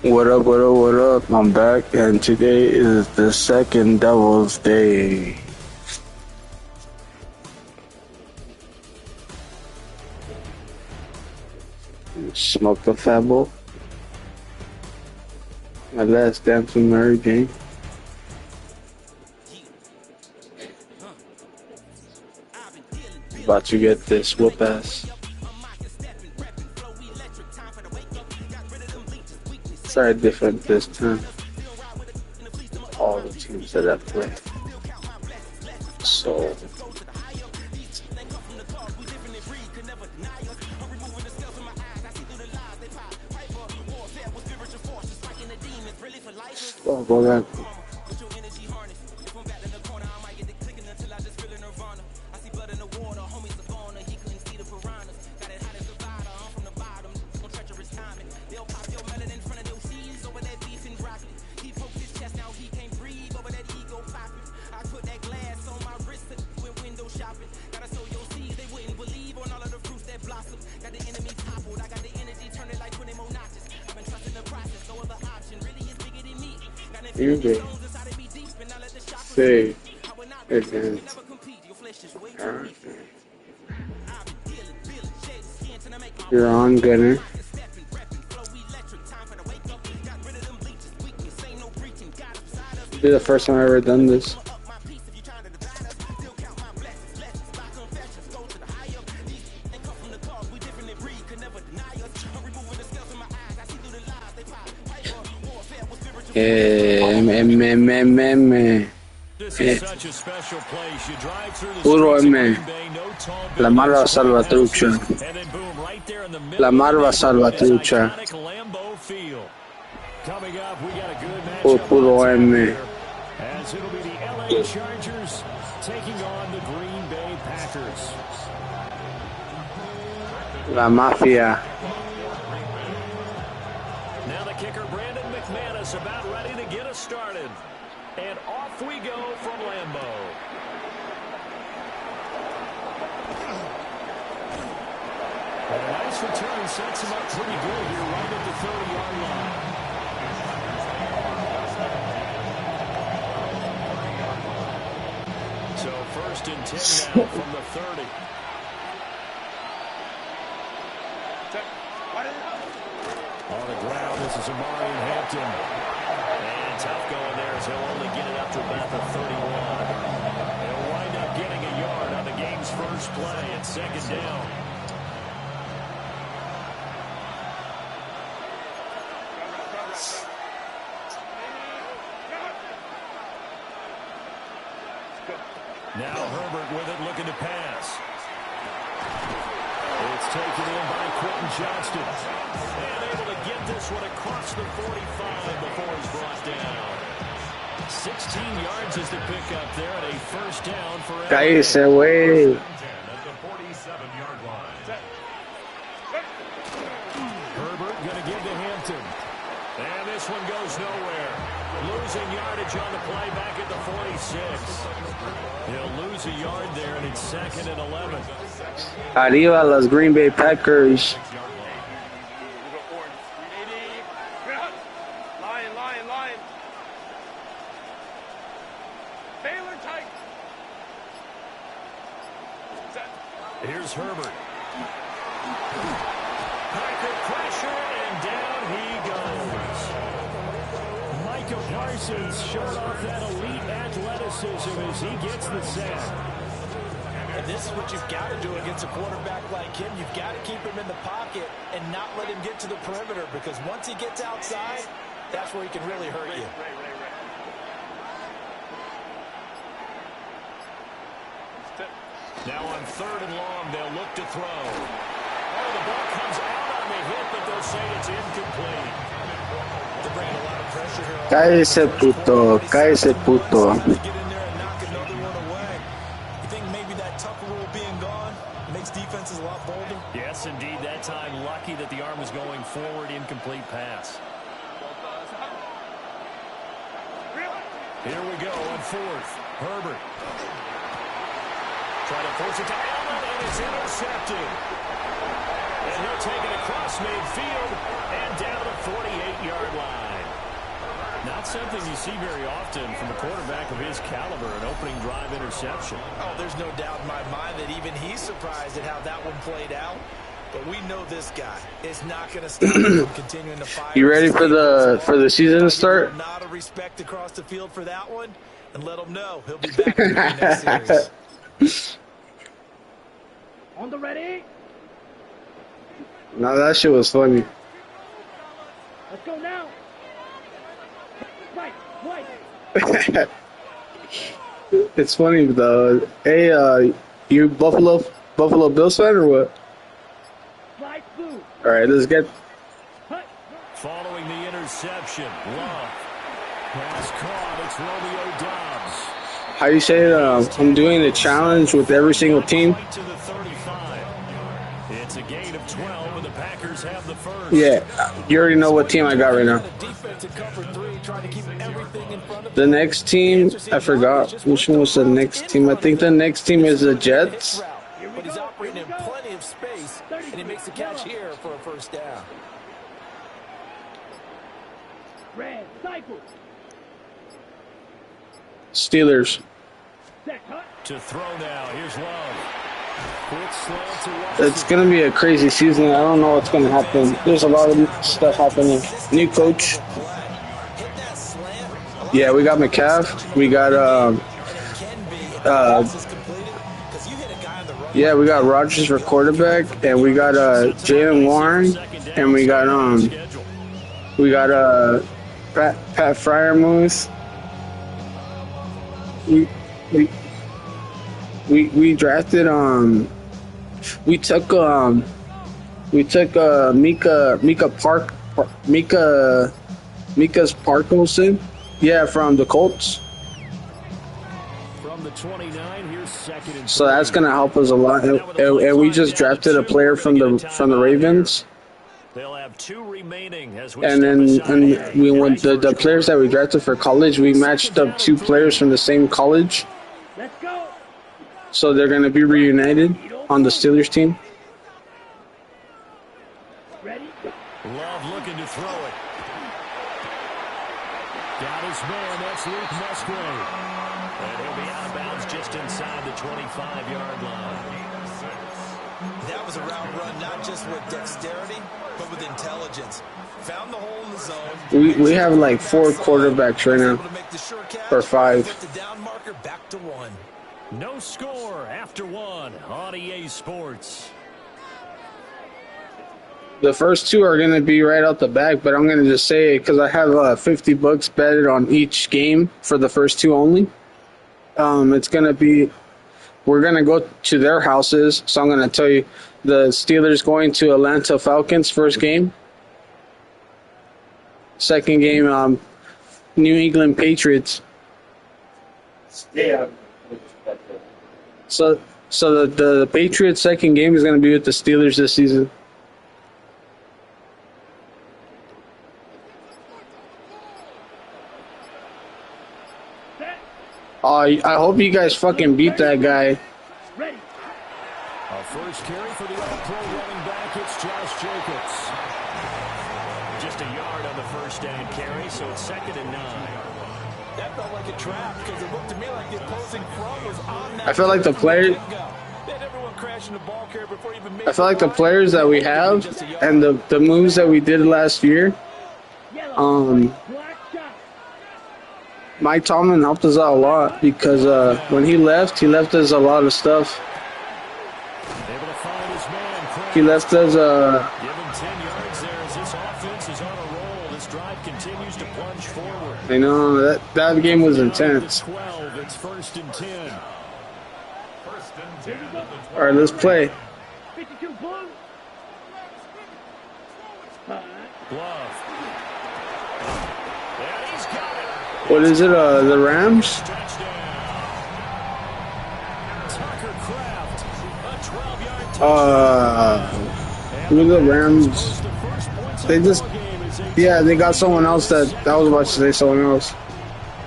What up, what up, what up? I'm back, and today is the second Devil's Day. Smoke the Fable. My last dance with Mary Jane. About to get this whoop ass. Sorry, different this time. All the teams that I play. So. Oh, go back. Easy. Say again. You're on, Gunner. This is the first time I've ever done this. Puro M. La Marva Salvatrucha. La Marva Salvatrucha. Puro M. As it'll be the LA Chargers taking on the Green Bay Packers. La Mafia. Now the kicker, Brandon McManus, about ready to get us started. And off we go from Lambeau. And a nice return sets him up pretty good here right at the 30-yard line. So first and 10 now from the 30. On the ground, this is Amari in Hampton. And tough going there as he'll only get it up to about the 31. He'll wind up getting a yard on the game's first play at second down. Now Herbert with it, looking to pass. It's taken in by Quentin Johnston. And able to get this one across the 45 before he's brought down. 16 yards is the pickup there at a first down for Cállese, güey. at the 47-yard line. Herbert going to give to Hampton. And this one goes nowhere. Losing yardage on the play back at the 46. He'll lose a yard there, and it's second and 11. Arriba los Green Bay Packers. Here's Herbert. Packer pressure, and down he goes. Micah Parsons showed off that elite athleticism as he gets the sack. And this is what you've got to do against a quarterback like him. You've got to keep him in the pocket and not let him get to the perimeter, because once he gets outside, that's where he can really hurt you. Now on third and long, they'll look to throw. Oh, the ball comes out on the hit, but they'll say it's incomplete. They're bringing a lot of pressure here. Cállese, puto. Cállese, puto. Get in there and knock another one away. You think maybe that Tucker rule being gone makes defenses a lot bolder? Yes, indeed. That time, lucky that the arm was going forward. Incomplete pass. Here we go on fourth. Herbert. Try to force it to Allen, and it's intercepted. And he'll take it across midfield and down the 48-yard line. something you see very often from a quarterback of his caliber, an opening drive interception. Oh, there's no doubt in my mind that even he's surprised at how that one played out. But we know this guy is not going to stop him from continuing to fire. You ready for the season to start? Not a respect across the field for that one, and let him know he'll be back in the next series. On the ready. No, that shit was funny. Let's go now. Right. It's funny though. Hey, you Buffalo Bills fan or what? All right, let's get. Following the interception, Love. Pass caught. It's Romeo Doubs. How you say it? I'm doing a challenge with every single team. To the 35. It's a gain of 12, and the Packers have the first. Yeah, you already know what team I got right now. The next team, I forgot which one was the next team. I think the next team is the Jets. But he's operating in plenty of space, and he makes the catch here for a first down. Red cycle. Steelers. To throw now. Here's Love. Quick slant to Watson. It's gonna be a crazy season. I don't know what's gonna happen. There's a lot of stuff happening. New coach. Yeah, we got McCaff. We got yeah, we got Rodgers for quarterback, and we got Jalen Warren, and we got Pat Fryermuth. We drafted Mika's Parkinson. Yeah, from the Colts. From the 29, here's second and So that's gonna help us a lot. And we just drafted a player from the Ravens. They'll have two remaining as we And we went the players that we drafted for college. We matched up two players from the same college. Let's go. So they're gonna be reunited on the Steelers team. Ready. Love looking to throw it. Got his man, that's Luke Musgrave. And he'll be out of bounds just inside the 25-yard line. That was a route run, not just with dexterity, but with intelligence. Found the hole in the zone. We have like 4 quarterbacks right now, or 5. Put the down marker back to 1. No score after 1 on EA Sports. The first 2 are going to be right out the back, but I'm going to just say it because I have $50 betted on each game for the first 2 only. It's going to be, we're going to go to their houses, so I'm going to tell you the Steelers going to Atlanta Falcons first game. Second game, New England Patriots. Yeah. So the Patriots second game is going to be with the Steelers this season. I hope you guys fucking beat that guy. Ready. A first carry for the all-pro running back. It's Josh Jacobs. Just a yard on the first down carry, so it's 2nd and 9. That felt like a trap because it looked to me like the opposing front was on that. I feel like the players. I feel like the players that we have and the moves that we did last year. Mike Tomlin helped us out a lot because when he left us a lot of stuff. He left us. Give him 10 yards there as this offense is on a roll. This drive continues to plunge forward. I know that game was intense. 12, it's 1st and 10. All right, let's play. 52 blue. Glove. And he's got it. What is it? The Rams? Tucker Kraft, a 12-yard Who are the Rams? They just, yeah, they got someone else that I was about to say someone else.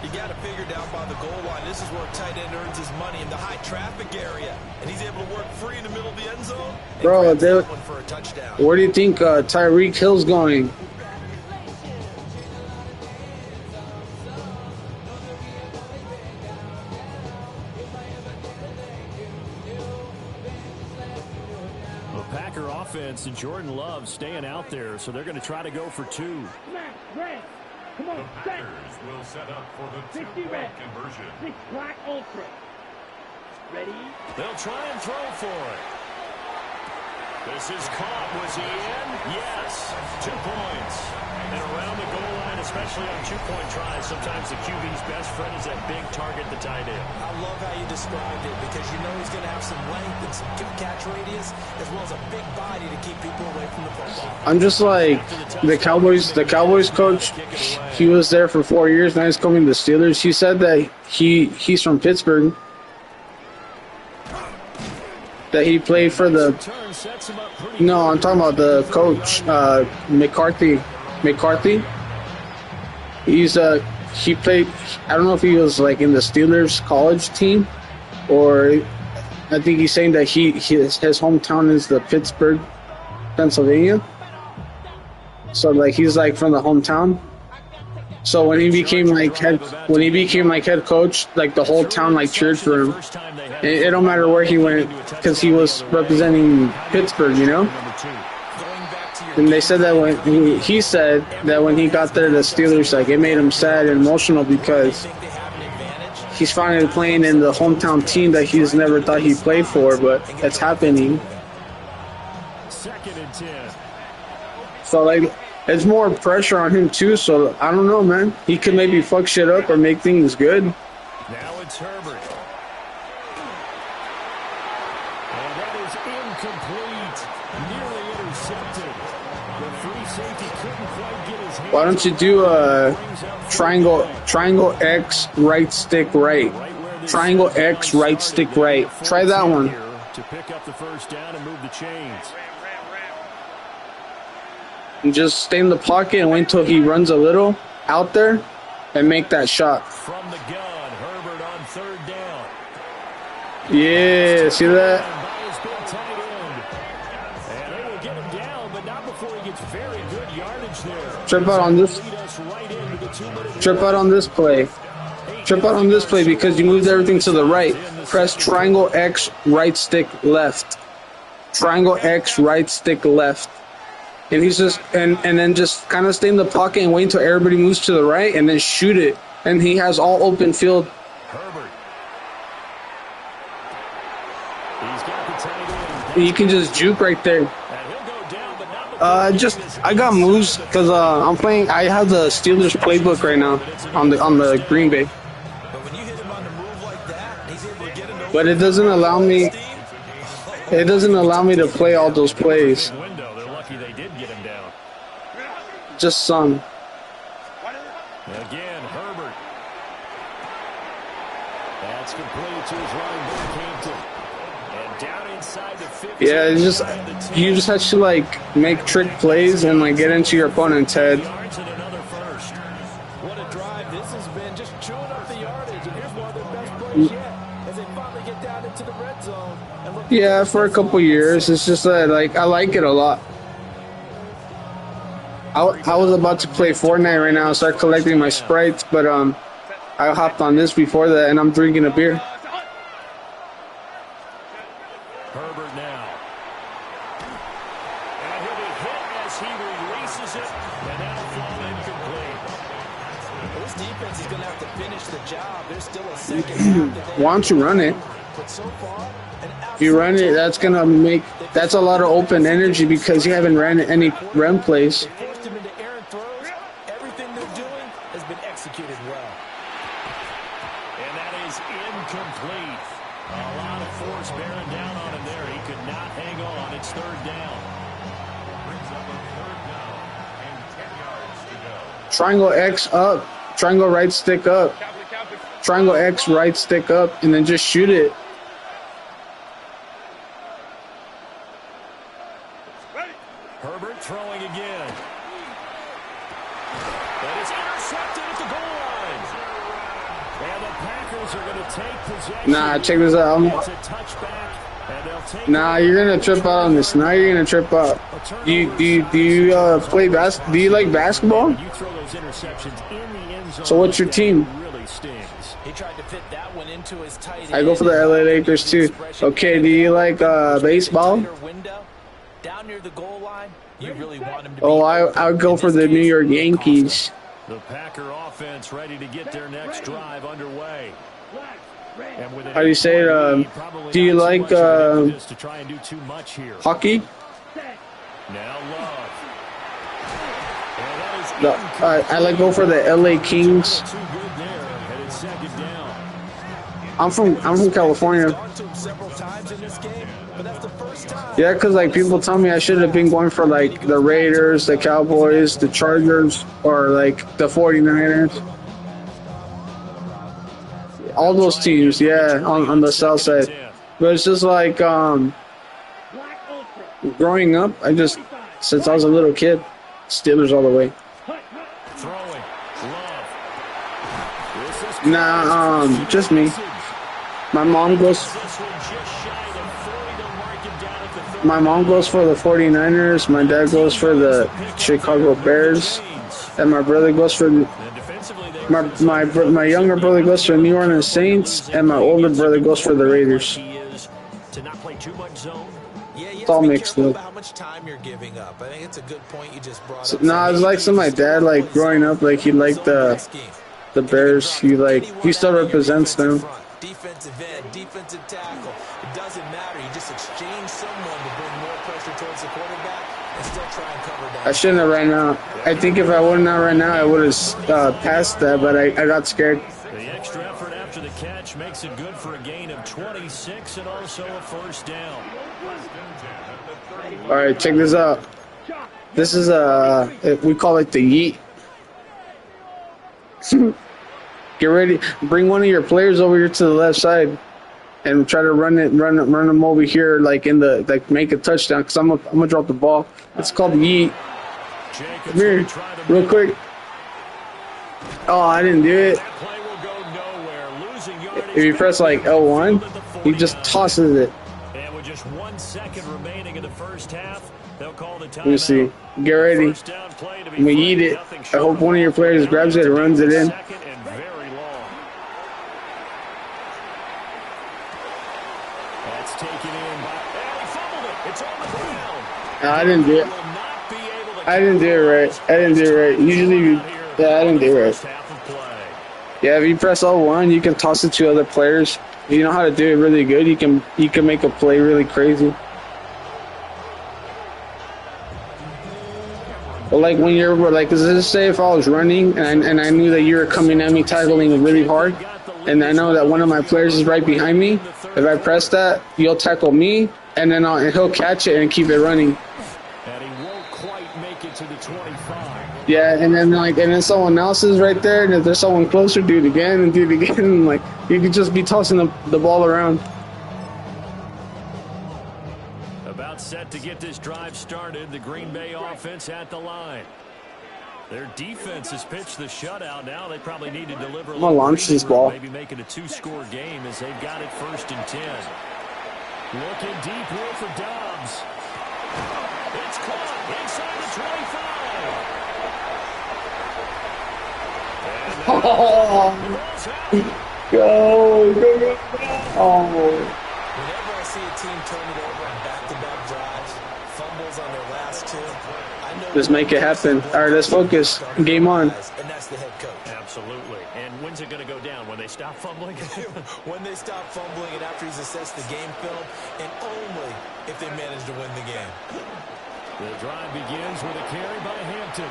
You got to figure down by the goal line. This is where a tight end earns his money in the high traffic area, and he's able to work free in the middle of the end zone. Bro, For a touchdown. where do you think Tyreek Hill's going? defense, and Jordan loves staying out there, so they're going to try to go for 2. Smash, red. Come on, set. Will set up for the 60 2-point red. conversion. 6 black ultra. Ready? They'll try and throw for it. This is caught. Was he in? Yes. 2 points. And around the goal line, especially on 2-point tries, sometimes the QB's best friend is that big target, the tight end. I love how you described it because you know he's going to have some length and some good catch radius as well as a big body to keep people away from the football. I'm just like the Cowboys coach. He was there for 4 years. Now he's coming to the Steelers. He said that he's from Pittsburgh. That he played for the. No, I'm talking about the coach, McCarthy. He played. I don't know if he was like in the Steelers college team, or I think he's saying that his hometown is the Pittsburgh, Pennsylvania. So like he's like from the hometown. So when he became like head coach, like the whole town like cheered for him. It don't matter where he went because he was representing Pittsburgh, you know. And they said that he said that when he got there, the Steelers, like, it made him sad and emotional because he's finally playing in the hometown team that he's never thought he'd play for, but it's happening. 2nd and 10. So like, it's more pressure on him too. So I don't know, man. He could maybe fuck shit up or make things good. Now it's Herbert. And that is incomplete. Nearly intercepted. The free safety couldn't quite get his hands. Why don't you do a triangle X right stick right? Triangle X right stick right. Try that one. To pick up the first down and move the chains. And just stay in the pocket and wait until he runs a little out there and make that shot. From the gun, Herbert on 3rd down. Yeah, see that? By his big tight end. And they will get him down, but not before he gets very good yardage there. Trip out on this. Trip out on this play. Trip out on this play because you moved everything to the right. Press triangle X right stick left. Triangle X right stick left. And he's just and then just kind of stay in the pocket and wait until everybody moves to the right and then shoot it. And he has all open field. Herbert. He's got the tight end. You can just juke right there. And he'll go down, but not I got moves because I'm playing. I have the Steelers playbook right now on the Green Bay. But when you hit him on the move like that, he's able to get him to But it doesn't allow me. It doesn't allow me to play all those plays. window. They're lucky they did get him down. Just some. Again, Herbert. That's complete to his running back, Hampton. And down inside the 50. Yeah, it's just you just have to like make trick plays and like get into your opponent's head. Yards and another first. What a drive this has been, just chewing up the yardage. And here's one of their best plays yet as they finally get down into the red zone. And look, Yeah, for a couple years. It's just that like I like it a lot. I was about to play Fortnite right now and start collecting my sprites, but I hopped on this before that and I'm drinking a beer. Herbert now. And he'll be hit as he releases it. And that'll fall incomplete. this defense is going to have to finish the job. There's still a second half. that they Why don't you run it? But so far, If you run it, that's a lot of open energy because you haven't ran any run plays. forced him into errant throws. Everything they're doing has been executed well. And that is incomplete. A lot of force bearing down on him there. He could not hang on. It's 3rd down. Brings up a 3rd down and 10 yards to go. Triangle X up, triangle right stick up, triangle X right stick up, and then just shoot it. Herbert throwing again. And it's intercepted at the goal line. And the Packers are going to take possession. Nah, check this out. It's a touchback, and they'll take Nah, you're gonna trip out on this. Now you're gonna trip out. Do you play Do you like basketball? You throw those interceptions in the end zone. So what's your team? Really stings. He tried to fit that one into his tight end. I go for the LA Lakers too. Okay, do you like baseball? Window. down near the goal line, you really want him to Oh, be I would go in for this the New case, York it costs them. Yankees. The Packer offense ready to get their next drive underway. And with an How do you say it? 8-point lead, probably Do you not too like much of an impetus to try and do too much here. hockey? Now Love. And that is No, I like go for the LA Kings. too good there, and it's second down. I'm from California. Gone to him several times in this game, but that's the first time. Yeah, because like people tell me I should have been going for like the Raiders, the Cowboys, the Chargers, or like the 49ers. All those teams, yeah, on the south side. But it's just like growing up, since I was a little kid, Steelers all the way. Throwing. Love. This is Nah, just me. My mom goes. this one just shy of 40 to mark him down at the 30. My mom goes for the 49ers. My dad goes for the Chicago Bears, and my brother goes for And defensively, they my younger brother goes for New Orleans Saints, and my older brother goes for the Raiders. He is to not play too much zone. Yeah, you have all to be mixed careful up. about how much time you're giving up. I think it's a good point you just brought So, up. nah, it's like some of my dad, like growing up, like he liked the Bears. He still represents them. Defensive end, defensive tackle. It doesn't matter. You just exchange someone to bring more pressure towards the quarterback and still try and cover down. I shouldn't have ran out. I think if I wouldn't have ran out, I would have passed that, but I got scared. The extra effort after the catch makes it good for a gain of 26 and also a first down. All right, check this out. This is we call it the yeet. Get ready. Bring one of your players over here to the left side, and try to run them over here, like make a touchdown. Cause I'm gonna drop the ball. It's called the yeet. Come here, real quick. Oh, I didn't do it. That play will go nowhere. Losing yardage. If you press like L1, he just tosses it. And with just 1 second remaining in the first half, they'll call the timeout. Let me see. Get ready. First down play to be I'm gonna free. eat it. Nothing I short hope of one of your players grabs it and runs it in. second and very long. That's taken in by. And he fumbled it. It's on the ground. No, I didn't do it. Will not be able to I didn't do it right. I didn't do it right. Usually, yeah, I didn't do it right. First half of play. Yeah, if you press L1, you can toss it to other players. If you know how to do it really good, you can make a play really crazy. But like when you're like, let's say if I was running and I knew that you were coming at me tackling really hard, and I know that one of my players is right behind me. If I press that, you'll tackle me, and then he'll catch it and keep it running. And he won't quite make it to the 25. Yeah, and then someone else is right there, and if there's someone closer, do it again and do it again. Like you could just be tossing the ball around. About set to get this drive started. The Green Bay offense at the line. Their defense has pitched the shutout. Now they probably need to deliver a I'm gonna launch this ball. Maybe make it a 2-score game as they've got it 1st and 10. Looking deep here for Dobbs. It's caught inside the 25. Go. Oh. Whenever I see a team turn it over on back-to-back drives, fumbles on their last two, I know Just make it happen. All right, let's focus. Game on. And that's the head coach. Absolutely. And when's it going to go down? When they stop fumbling? When they stop fumbling and after he's assessed the game film, and only if they manage to win the game. The drive begins with a carry by Hampton.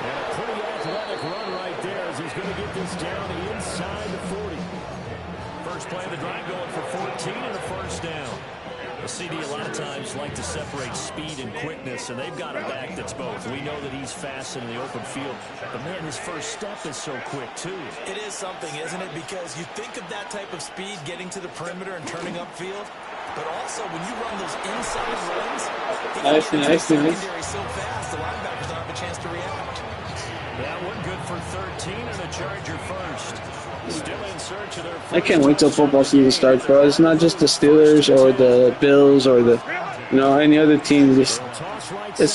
And a pretty athletic run right there as he's going to get this down inside the 40. First play of the drive going for 14 and a first down. The CD a lot of times like to separate speed and quickness, and they've got a back that's both. We know that he's fast in the open field, but man, his first step is so quick too. It is something, isn't it? Because you think of that type of speed getting to the perimeter and turning upfield, but also when you run those inside runs, Nice. secondary so fast, the linebackers don't have a chance to react. That one good for 13 and a Charger first. Still in search of their first I can't wait till football season starts, bro. It's not just the Steelers or the Bills or any other team. It's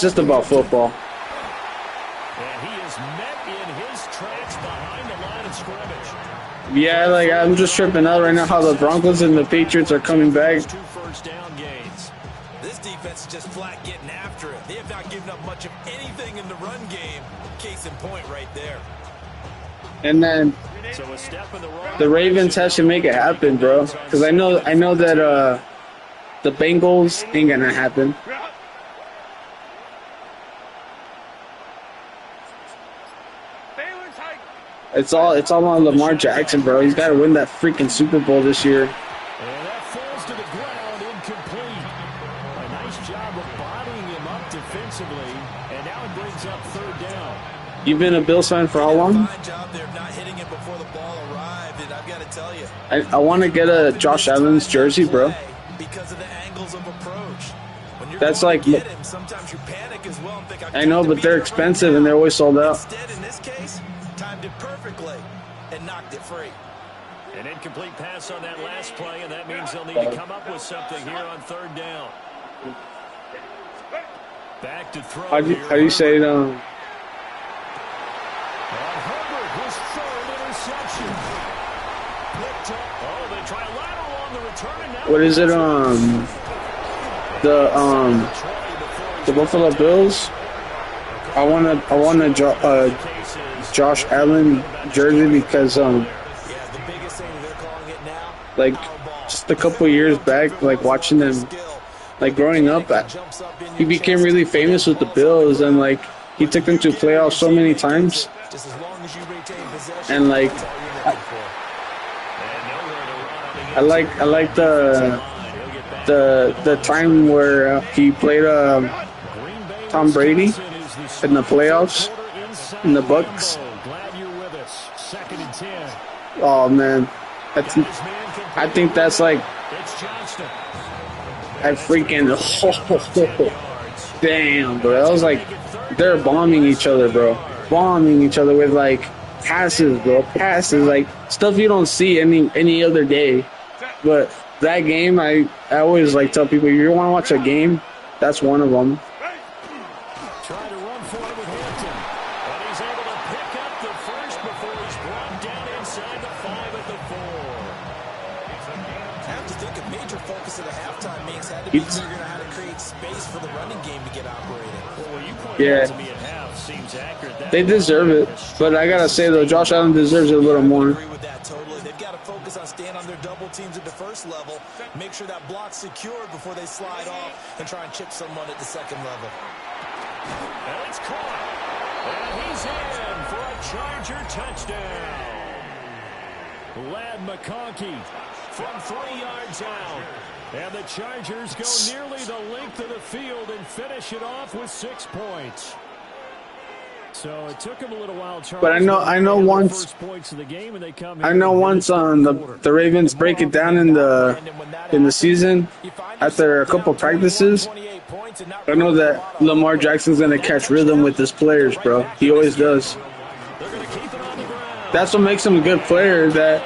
just about football. And he is met in his tracks behind the line of scrimmage. Yeah, like I'm just tripping out right now how the Broncos and the Patriots are coming back. 2 first down gains. This defense defense is just flat getting after it. They have not given up much of anything in the run game. Case in point right there. And then So a step in the wrong the Ravens has to make it happen, bro. Because I know that the Bengals ain't gonna happen. It's all on Lamar Jackson, bro. He's got to win that freaking Super Bowl this year. And that falls to the ground, incomplete. A nice job of bodying him up defensively, and now it brings up third down. You've been a Bills fan for how long? Fine job there, not hitting it before the ball arrived, and I've got to tell you. I want to get a Josh Allen's jersey, bro. Because of the angles of approach. When you're That's going like, to get him, sometimes you panic as well and think, I know, but they're expensive and they're always sold out. Instead, in this case, timed it perfectly and knocked it free. An incomplete pass on that last play, and that means they'll need to come up with something here on third down. Back to throw. How do you say it? And Herbert, his third interception. Picked up. Oh, they try a lateral on the return. And now What is it? The Buffalo Bills. I want a Josh Allen jersey because Yeah, the biggest thing they're calling it now, like just a couple years back, like watching them, like growing up, he became really famous with the Bills, and like he took them to playoffs so many times, just as long as you retain possession. and like I like the time where he played Tom Brady in the playoffs in the Bucks. Glad you're with us. Second and 10. Oh man, I think that's like It's Johnston. I freaking damn, bro. That was like they're bombing each other, bro. Bombing each other with like passes, bro. Passes, like stuff you don't see any other day. But that game, I always like tell people, you want to watch a game, that's one of them. Trying to run for it with Hampton. And he's able to pick up the first before he's brought down inside the 5 at the 4. I have to think a major focus of the halftime means had to be figuring out how to create space for the running game to get operating. Well, you pointed Yeah. out to me at half seems accurate. That They deserve it. But I gotta say though, Josh Allen deserves it a little I more. agree with that totally. They've got to focus on staying on their double teams at the first level, make sure that block's secured before they slide off and try and chip someone at the second level. And it's caught. And he's in for a Charger touchdown. Lad McConkey from 3 yards out. And the Chargers go nearly the length of the field and finish it off with 6 points. So it took him a little while, Charles. But I know once Points of the game, and they come I know once the Ravens break it down in the season after a couple practices. I know that Lamar Jackson's gonna catch rhythm with his players, bro. He always does. They're going to keep it on the ground. That's what makes him a good player. That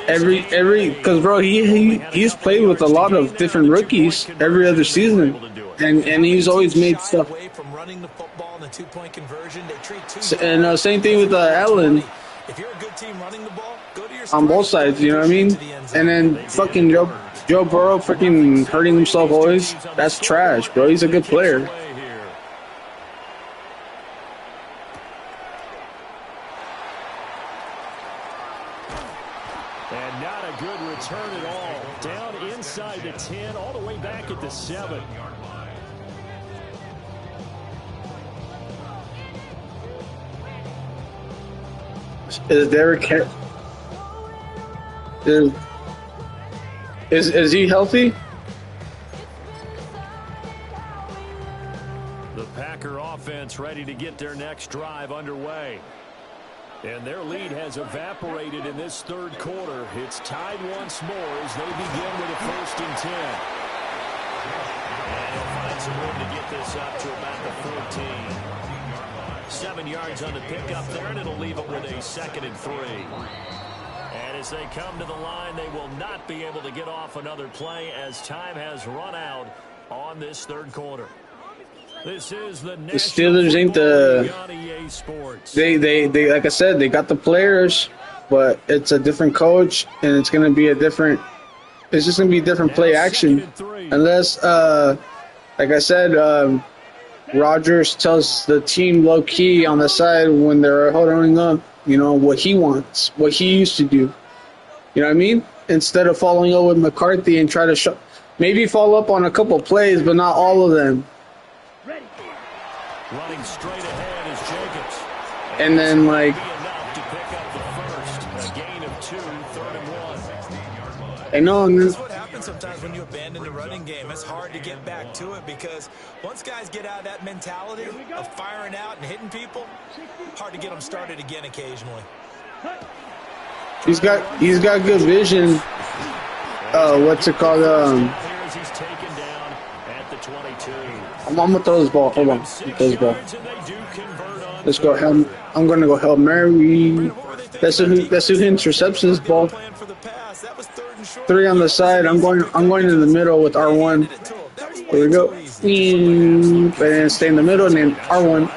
because bro, he's played with a lot of different rookies every other season, and he's always made stuff. Away from running the football and the two-point conversion, they treat And same thing with Allen if you're a good team running the ball, go to your on both sides. You know what I mean? And then fucking Joe Burrow freaking hurting himself always. That's trash, bro. He's a good player. And not a good return at all. Down inside the 10, all the way back at the 7. Is Derrick is he healthy? The Packer offense ready to get their next drive underway. And their lead has evaporated in this third quarter. It's tied once more as they begin with a 1st and 10. And he'll find some room to get this up to about the 14. 7 yards on the pickup there, and it'll leave it with a 2nd and 3. And as they come to the line, they will not be able to get off another play as time has run out on this third quarter. This is the Steelers ain't they like I said, they got the players, but it's a different coach, and it's just gonna be different play action unless like I said, Rogers tells the team low key on the side when they're holding up, what he wants, what he used to do. You know what I mean? Instead of following up with McCarthy and try to maybe follow up on a couple plays, but not all of them. Running straight ahead is Jacobs. And then, like, Enough to pick up the first. A gain of 2, 3rd and 1. I know. That's what happens sometimes when you abandon the running game. It's hard to get back to it because once guys get out of that mentality of firing out and hitting people, hard to get them started again occasionally. He's got good vision. What's it called? He's taken down at the 22. I'm gonna throw this ball. Hold on. Throw this ball. Let's go. I'm gonna go Hail Mary. That's who intercepts this ball. 3 on the side. I'm going in the middle with R1. Here we go. And then stay in the middle and then R1.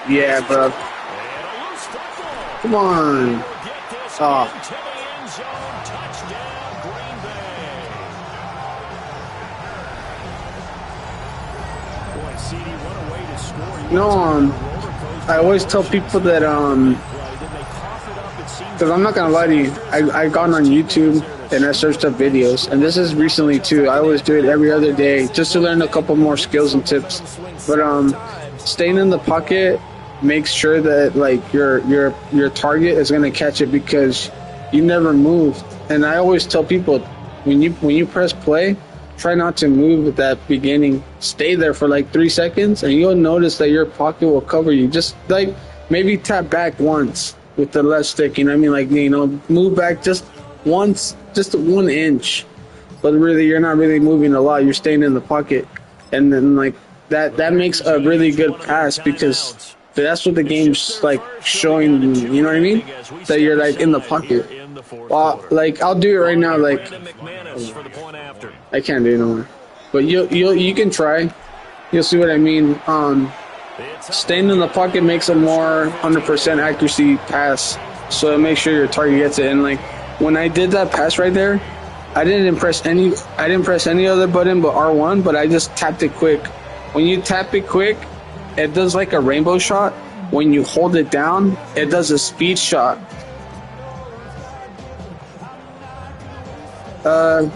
Yeah, bro. Come on. I always tell people that because I'm not gonna lie to you, I got on YouTube and I searched up videos, and this is recently too. I always do it every other day just to learn a couple more skills and tips. But staying in the pocket makes sure that like your target is gonna catch it because you never move. And I always tell people when you press play, try not to move at that beginning. Stay there for like 3 seconds, and you'll notice that your pocket will cover you. Just like maybe tap back once with the left stick. You know what I mean? Like move back just once, just 1 inch. But really, you're not really moving a lot. You're staying in the pocket, and then like that makes a really good pass because that's what the game's like showing. You know what I mean? That you're like in the pocket. Like I'll do it right now. Like I can't do it no more. But you can try. You'll see what I mean. Staying in the pocket makes a more 100% accuracy pass. So make sure your target gets it. And like when I did that pass right there, I didn't press any other button but R1, but I just tapped it quick. When you tap it quick, it does like a rainbow shot. When you hold it down, it does a speed shot. The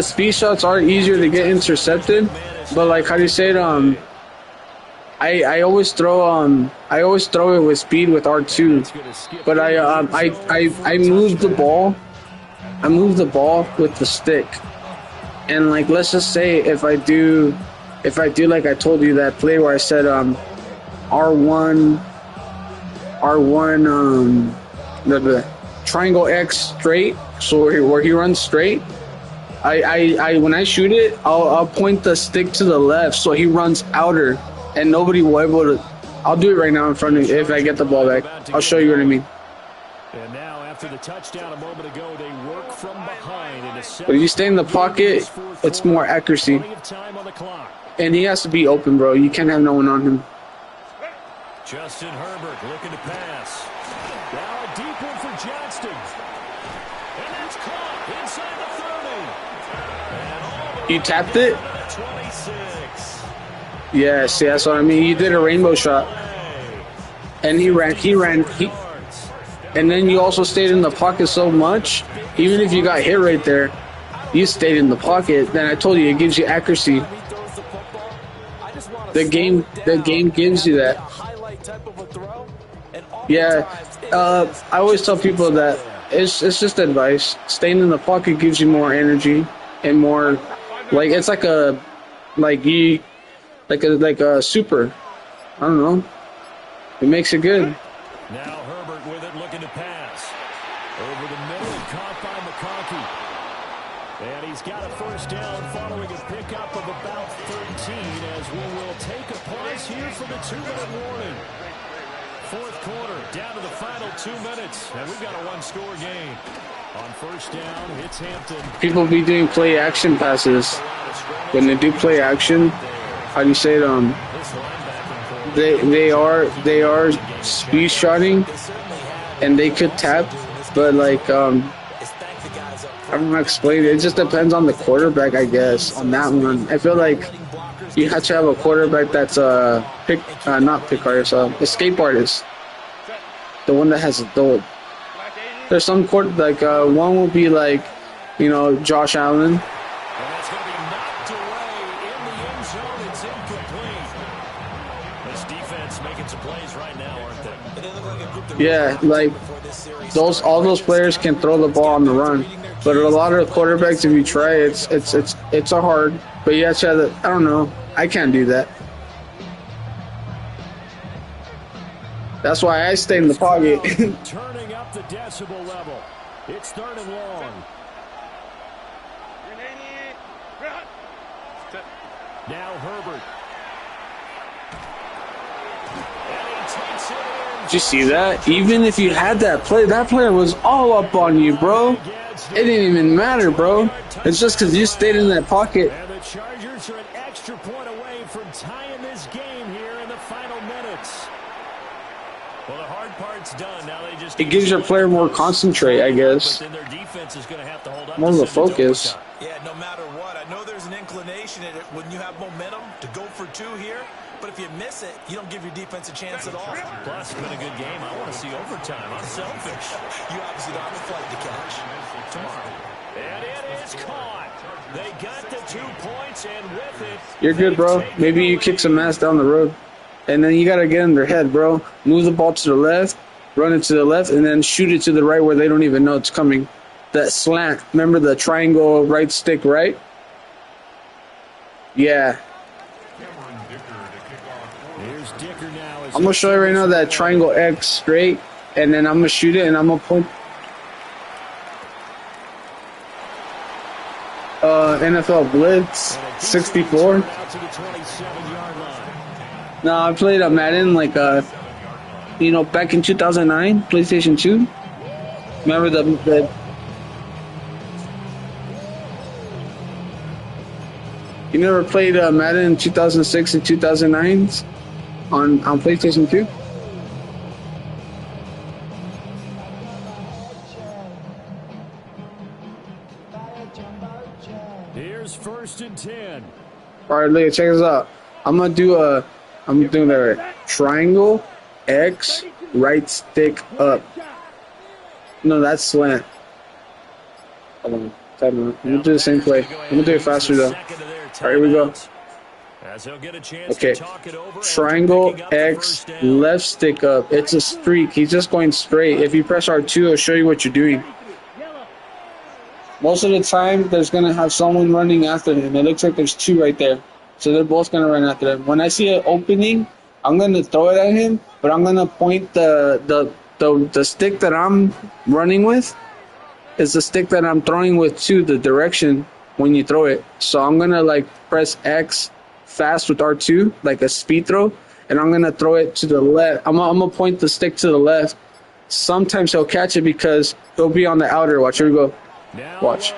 speed shots are easier to get intercepted, but like how do you say it? I always throw it with speed with R2, but I move the ball. I move the ball with the stick, and like let's just say if I do like I told you that play where I said R1 the triangle X straight, so where he runs straight. I when I shoot it, I'll point the stick to the left so he runs outer, and nobody will able to. I'll do it right now in front of you if I get the ball back. I'll show you what I mean. And now after the touchdown a moment ago, they work from behind. But if you stay in the pocket, it's more accuracy. And he has to be open, bro. You can't have no one on him. Justin Herbert looking to pass. Now a deep one for Johnston. And that's caught inside the 30. You tapped it? 26. Yeah, see, that's what I mean. You did a rainbow shot. And he ran. And then you also stayed in the pocket so much, even if you got hit right there, you stayed in the pocket. Then I told you, it gives you accuracy. The game gives you that. Yeah, I always tell people that it's just advice. Staying in the pocket gives you more energy and more, like it's like a super. I don't know. It makes it good. Now Herbert with it, looking to pass. Over the middle, caught by McConkey. And he's got a first down following a pickup of about 13 as we will take a pause here for the 2-minute warning. Fourth quarter, down to the final 2 minutes, and we've got a one-score game. On first down, it's Hampton. People be doing play action passes. When they do play action, how do you say it? They are speed shotting, and they could tap, but like I don't know how to explain it. It just depends on the quarterback, I guess, on that one. I feel like you have to have a quarterback that's not pick artist, escape artist. The one that has the. There's some one will be like, Josh Allen. And that's going to be knocked away in the end zone. It's incomplete. This defense making some plays right now, aren't they? They look like a group that Yeah, like before this series all those players can throw the ball on the run, but a lot of quarterbacks, if you try, it's a hard. But you have to have I don't know. I can't do that. That's why I stay in the pocket. Turning up the decibel level. It's 3rd and long. Now Herbert. And he takes it in. Did you see that? Even if you had that player was all up on you, bro. It didn't even matter, bro. It's just because you stayed in that pocket. And the Chargers are an extra point away from tying this game here in the final minutes. Well, the hard part's done. Now they just It gives your player more concentrate, I guess. But then their defense is going to have to hold up More to of a send it to focus. overtime. Yeah, no matter what. I know there's an inclination in it when you have momentum to go for 2 here, but if you miss it, you don't give your defense a chance at all. Plus, it's been a good game. I want to see overtime. I'm selfish. You obviously don't have a flight to catch. Tomorrow. And it is caught. They got the 2 points, and with it, You're good, bro. Maybe you kick some ass down the road. And then you got to get in their head, bro. Move the ball to the left, run it to the left, and then shoot it to the right where they don't even know it's coming. That slant. Remember the triangle right stick right? Yeah. here's Dicker now. I'm going to show you right now that triangle X straight, and then I'm going to shoot it, and I'm going to point. NFL Blitz 64. Out to the 27-yard line. No, I played a Madden back in 2009, PlayStation 2. Remember the You never played Madden in 2006 and 2009 on PlayStation 2? Here's 1st and 10. All right, look, check this out. I'm doing that triangle, X, right stick up. No, that's slant. Hold on. I'm gonna do the same play. I'm gonna do it faster though. All right, here we go. As he'll get a chance Okay, to talk it over triangle, after picking up the X, first down. left stick up. It's a streak. He's just going straight. If you press R2, it'll show you what you're doing. Most of the time, there's going to have someone running after him. It looks like there's 2 right there. So they're both going to run after him. When I see an opening, I'm going to throw it at him, but I'm going to point the stick that I'm running with is the stick that I'm throwing with to the direction when you throw it. So I'm going to press X fast with R2, like a speed throw, and I'm going to throw it to the left. I'm going to point the stick to the left. Sometimes he'll catch it because he'll be on the outer. Watch, here we go. Watch.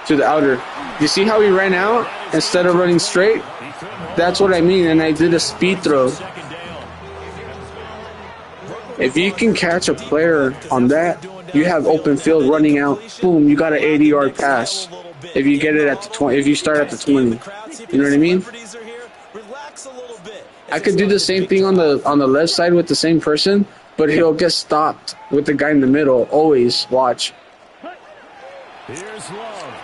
To the outer. You see how he ran out instead of running straight? That's what I mean, and I did a speed throw. If you can catch a player on that, you have open field running out. Boom, you got an 80-yard pass. If you get it at the 20, if you start at the 20, you know what I mean? I could do the same thing on the left side with the same person, but he'll get stopped with the guy in the middle. Always watch. Here's Love.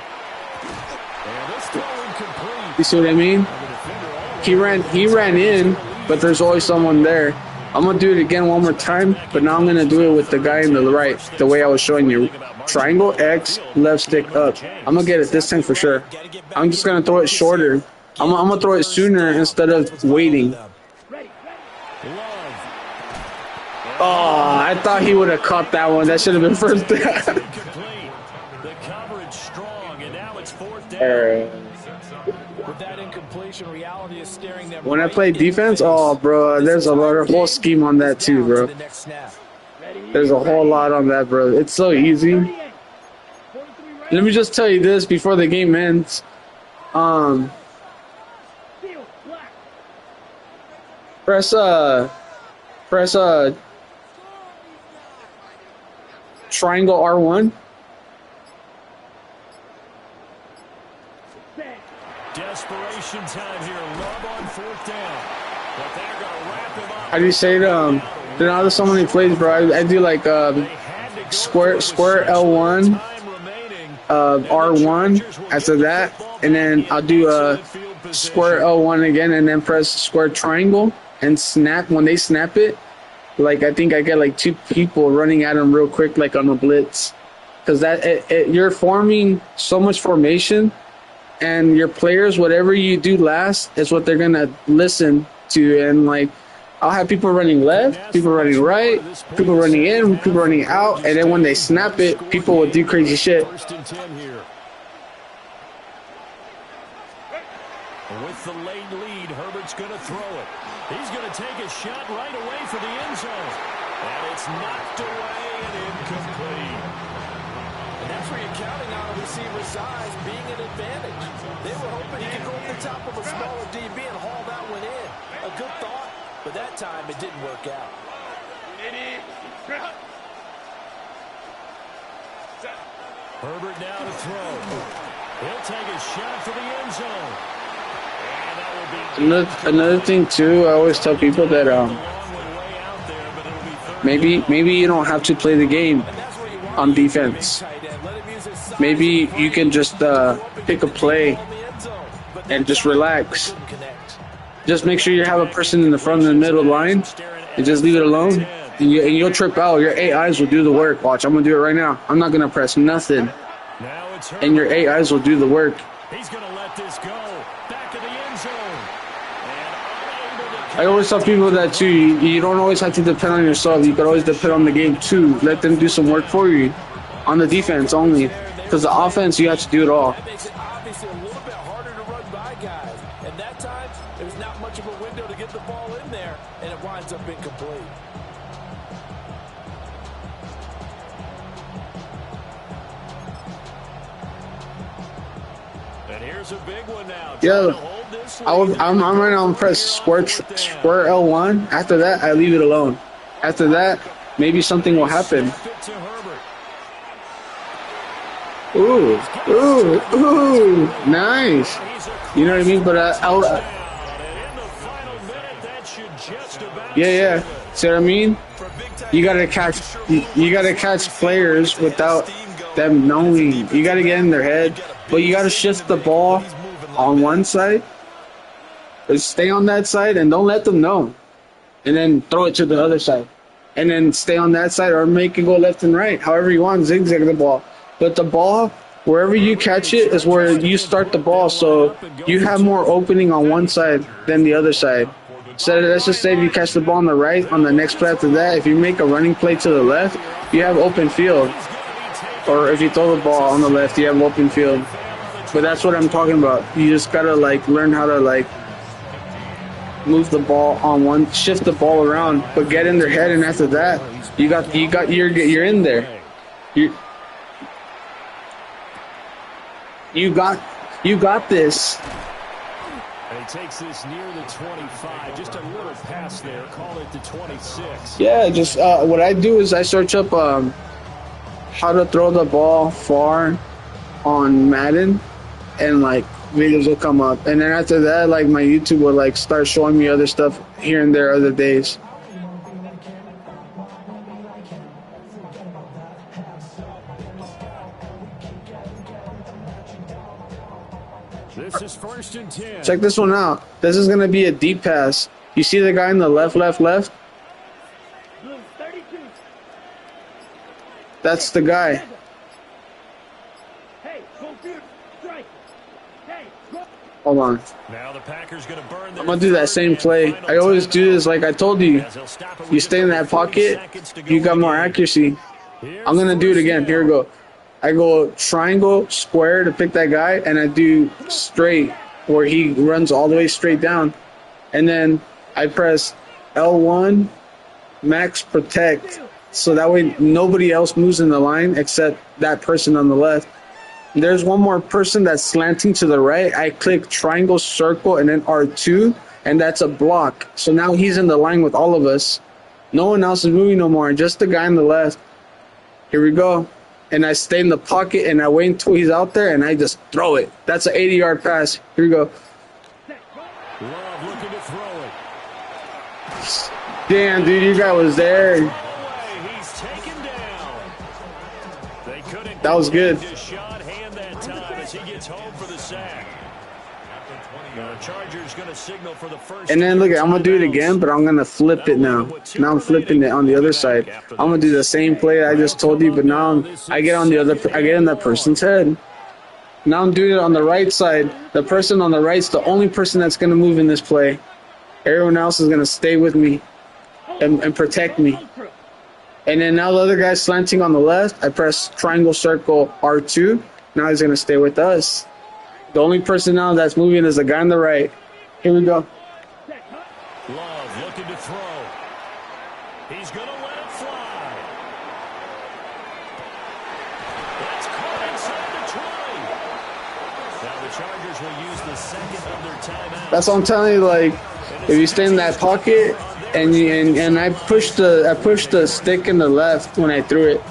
And this throw incomplete. You see what I mean? He ran in, but there's always someone there. I'm gonna do it again one more time, but now I'm gonna do it with the guy in the right, the way I was showing you. Triangle X, left stick up. I'm gonna get it this time for sure. I'm just gonna throw it shorter. I'm gonna throw it sooner instead of waiting. Oh, I thought he would have caught that one. That should have been first down. The coverage strong, and now it's 4th down. With that incompletion, reality is staring them. When I play defense, oh, bro, there's a whole scheme on that too, bro. There's a whole lot on that, bro. It's so easy. Let me just tell you this before the game ends. Press triangle R1, desperation time here. Love on fourth down. But they're going to wrap him up. How do you say it? Then out of so many plays, bro, I do like square L1, R1 after that, and then I'll do square L1 again, and then press square triangle and snap. When they snap it, like I think I get like 2 people running at them real quick, like on a blitz, because you're forming so much formation, and your players, whatever you do last, is what they're gonna listen to, and like. I'll have people running left, people running right, people running in, people running out, and then when they snap it, people will do crazy shit. First and 10 here. With the late lead, Herbert's going to throw it. He's going to take a shot right away for the end zone. And it's knocked away and incomplete. And that's where you're counting on a receiver's size being an advantage. They were hoping he could go over the top of a smaller DB and haul that one in. A good thought. But that time, it didn't work out. Herbert now to throw. He'll take a shot for the end zone. And that will be Another thing too, I always tell people that maybe you don't have to play the game on defense. Maybe you can just pick a play and just relax. Just make sure you have a person in the front of the middle line and just leave it alone. And you'll trip out. Your AIs will do the work. Watch, I'm going to do it right now. I'm not going to press nothing. And your AIs will do the work. He's going to let this go. Back of the end zone. I always tell people that too. You don't always have to depend on yourself. You can always depend on the game too. Let them do some work for you on the defense only. Because the offense, you have to do it all. That makes it obviously a little bit harder to run by guys. And that time, there was not much of a window to get the ball in there, and it winds up incomplete. And here's a big one now. Yeah, I'm right now on press square L1. After that, I leave it alone. After that, maybe something will happen. Ooh, nice. You know what I mean? But yeah. See what I mean? You gotta catch players without them knowing. You gotta get in their head, but you gotta shift the ball on one side. Just stay on that side and don't let them know, and then throw it to the other side, and then stay on that side or make it go left and right, however you want. Zigzag the ball. But the ball, wherever you catch it, is where you start the ball. So you have more opening on one side than the other side. So let's just say if you catch the ball on the right, on the next play after that, if you make a running play to the left, you have open field. Or if you throw the ball on the left, you have open field. But that's what I'm talking about. You just gotta learn how to move the ball on one, shift the ball around, but get in their head, and after that, you're in there. You got this. And he takes this near the 25, just a little past there, call it the 26. Yeah, just what I do is I search up how to throw the ball far on Madden, and videos will come up. And then after that, my YouTube will start showing me other stuff here and there other days. This is first and 10. Check this one out. This is going to be a deep pass. You see the guy in the left? That's the guy. Hold on. Now the Packers going to burn. I'm going to do that same play. I always do this like I told you. You stay in that pocket, you got more accuracy. I'm going to do it again. Here we go. I go triangle, square to pick that guy, and I do straight where he runs all the way straight down. And then I press L1, max protect, so that way nobody else moves in the line except that person on the left. There's one more person that's slanting to the right. I click triangle, circle, and then R2, and that's a block. So now he's in the line with all of us. No one else is moving no more, just the guy on the left. Here we go. And I stay in the pocket, and I wait until he's out there, and I just throw it. That's an 80-yard pass. Here we go. Love looking to throw it. Damn, dude, you guy was there. He's taken down. They couldn't That was good. contain Deshaun Hand that time as he gets home for the sack. The Chargers going to signal for the first. And then look, I'm gonna do it again, but I'm gonna flip it now. Now I'm flipping it on the other side. I'm gonna do the same play I just told you, but now I get on the other. I get in that person's head. Now I'm doing it on the right side. The person on the right's the only person that's gonna move in this play. Everyone else is gonna stay with me and protect me. And then now the other guy's slanting on the left. I press triangle, circle, R2. Now he's gonna stay with us. The only person now that's moving is the guy on the right. Here we go. Love looking to throw. He's going to let it fly. That's caught inside the 20. Now the Chargers will use the second of their timeout. That's what I'm telling you. Like, if you stay in that pocket and I pushed the stick in the left when I threw it,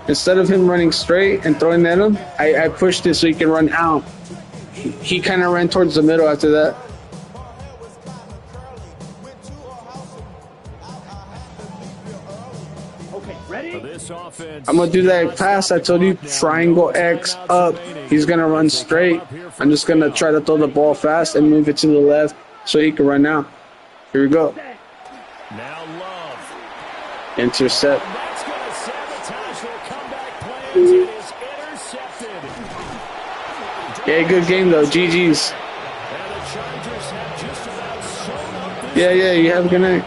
instead of him running straight and throwing at him, I pushed it so he can run out. He kind of ran towards the middle after that. Okay, ready? This offense, I'm going to do that pass. I told you, triangle X up. He's going to run straight. I'm just going to try to throw the ball fast and move it to the left so he can run out. Here we go. now Love. Intercept. That's going to sabotage their comeback plans. It is intercepted. Yeah, good game, though. GG's. And the Chargers have just about sewn up this. Yeah, you have a good night.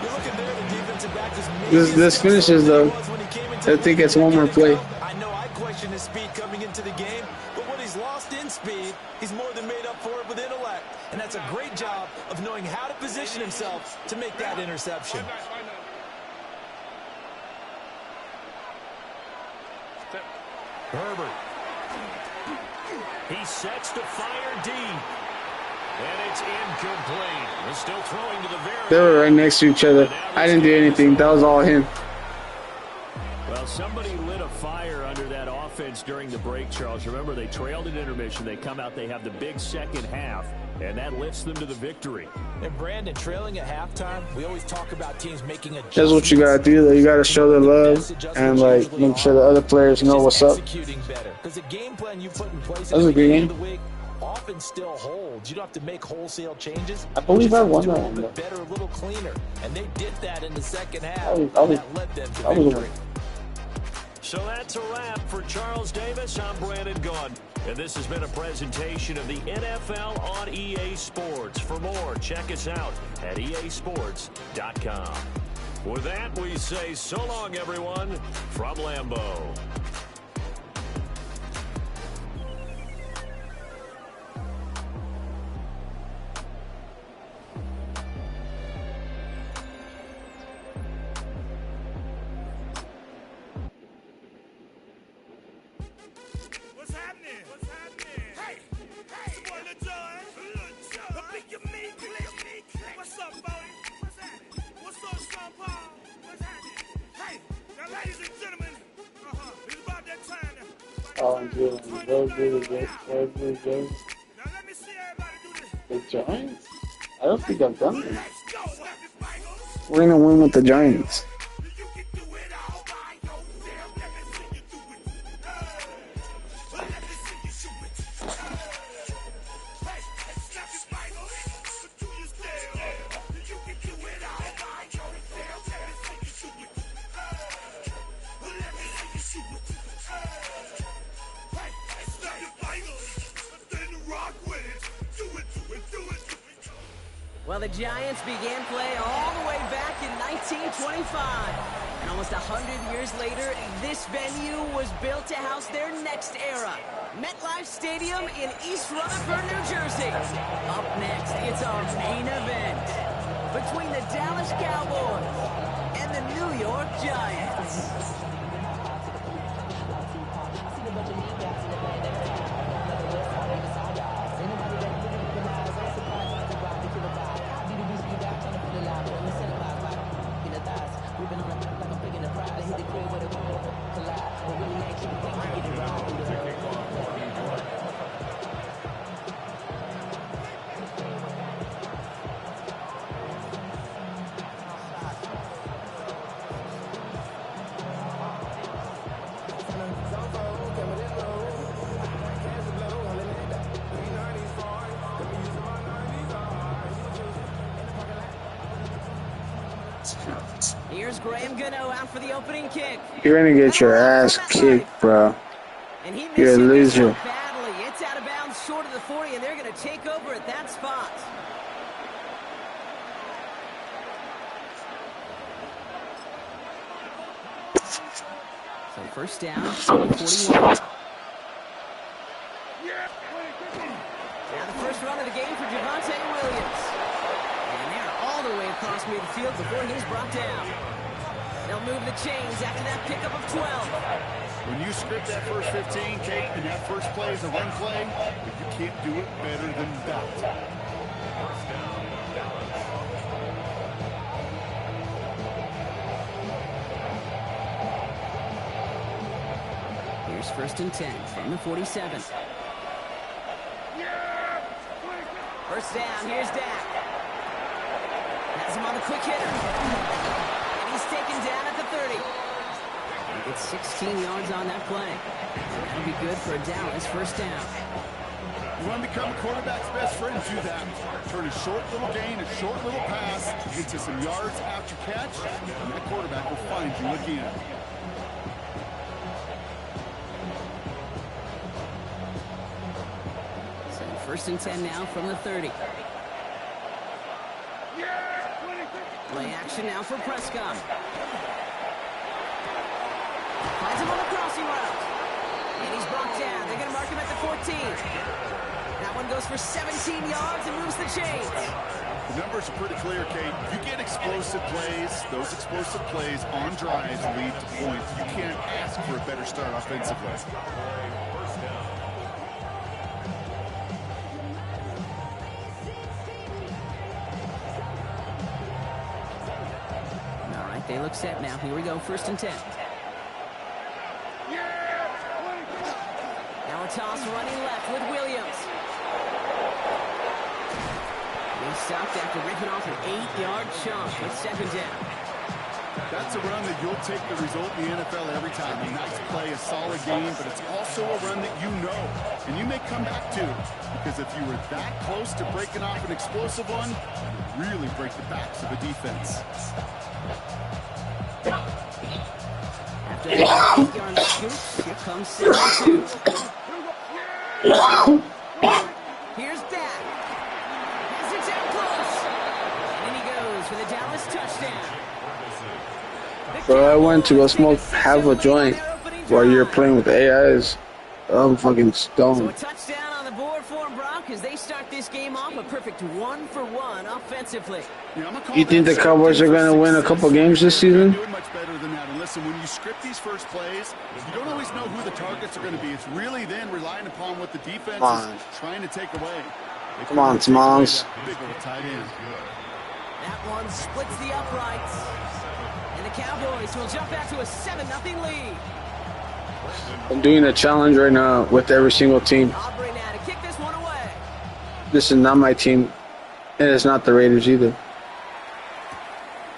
You're looking there, the defensive back just made This finishes, though. I think it's one more play. I know I question his speed coming into the game, but what he's lost in speed, he's more than made up for it with intellect. And that's a great job of knowing how to position himself to make that interception. Herbert. He sets to fire deep. And it's incomplete. They're still throwing to the very. They were right next to each other. I didn't do anything. That was all him. Well, somebody lit a fire under that offense during the break, Charles. Remember, they trailed at intermission. They come out, they have the big second half, and that lifts them to the victory. And Brandon, trailing at halftime, we always talk about teams making a. That's what you got to do, though. You got to show the love and, like, make sure the other players know what's up. Executing better, because the game plan you put in place That was a good game. of the week often still holds. You don't have to make wholesale changes. I believe I won You that just have to one, do it better, a little cleaner, and they did that in the second half. I was- and that led them to victory. So that's a wrap for Charles Davis. I'm Brandon Gunn. And this has been a presentation of the NFL on EA Sports. For more, check us out at easports.com. With that, we say so long, everyone, from Lambeau. What's happening? What's happening? Hey, it's your boy Lil Jon. The big of me, click. What's up, Bodie? What's happening? What's up, Sean Paul? What's happening? Hey, now, ladies and gentlemen, it's about that time now. Oh, I'm doing it. Now let me see everybody do this. The Giants? I don't think I've done it. Let's go. Happy Bengals. We're going to win with the Giants. You can do it all by yourself. Let me see you do it. Let me see you shoot it. Hey, snap your Bengals. But do you still? You can do it all by yourself. Let me see you shoot it. Let me see you shoot it. Hey, snap your Bengals. But then rock with it. Do it. Well, the Giants began play all the way back in 1925. And almost 100 years later, this venue was built to house their next era. MetLife Stadium in East Rutherford, New Jersey. Up next, it's our main event between the Dallas Cowboys and the New York Giants. Here's Graham Gano out for the opening kick. You're gonna get your ass kicked, bro. And he You're a missed this loser. one badly. It's out of bounds short of the 40, and they're going to take over at that spot. So first down, 41. Now the first run of the game for Javonte Williams. And they're all the way across midfield before he's brought down. They'll move the chains after that pickup of 12. When you script that first 15, Kate, and that first play is a run play, you can't do it better than that. Here's first and 10 from the 47. First down, here's Dak. Has him on the quick hitter. And he's taken down at the 30. He gets 16 yards on that play. And that'll be good for a Dallas first down. You want to become a quarterback's best friend, do that. Turn a short little gain, a short little pass into some yards after catch, and that quarterback will find you again. So first and 10 now from the 30. Play action now for Prescott. Finds him on the crossing route. And he's brought down. They're going to mark him at the 14. That one goes for 17 yards and moves the chains. The numbers are pretty clear, Kate. You get explosive plays. Those explosive plays on drives lead to points. You can't ask for a better start offensively. All right, they look set now. Here we go, first and 10. Now a toss running left with Williams. He stopped after ripping off an 8-yard chunk with second down. That's a run that you'll take the result in the NFL every time. A nice play, a solid game, but it's also a run that you know, and you may come back to, because if you were that close to breaking off an explosive one, it would really break the backs of a defense. After the 8-yard scoop, here comes 7-2. Here's Dak. Has it down close. And in he goes for the Dallas touchdown. Bro, I went to go smoke half a joint while you're playing with AIs. I'm fucking So a stoned. touchdown on the board for them, Brock, as they start this game off a perfect 1-for-1 offensively. Yeah, I'm gonna call You think that the Cowboys are going to win a couple games this season? Doing much better than that. And listen, when you script these first plays, you don't always know who the targets are going to be. It's really then relying upon what the defense is trying to take away. Come on, Smalls. Big old tight end. That one splits the uprights. And the Cowboys will jump out to a 7-0 lead. I'm doing a challenge right now with every single team. Aubrey now to kick this one away. This is not my team, and it's not the Raiders either.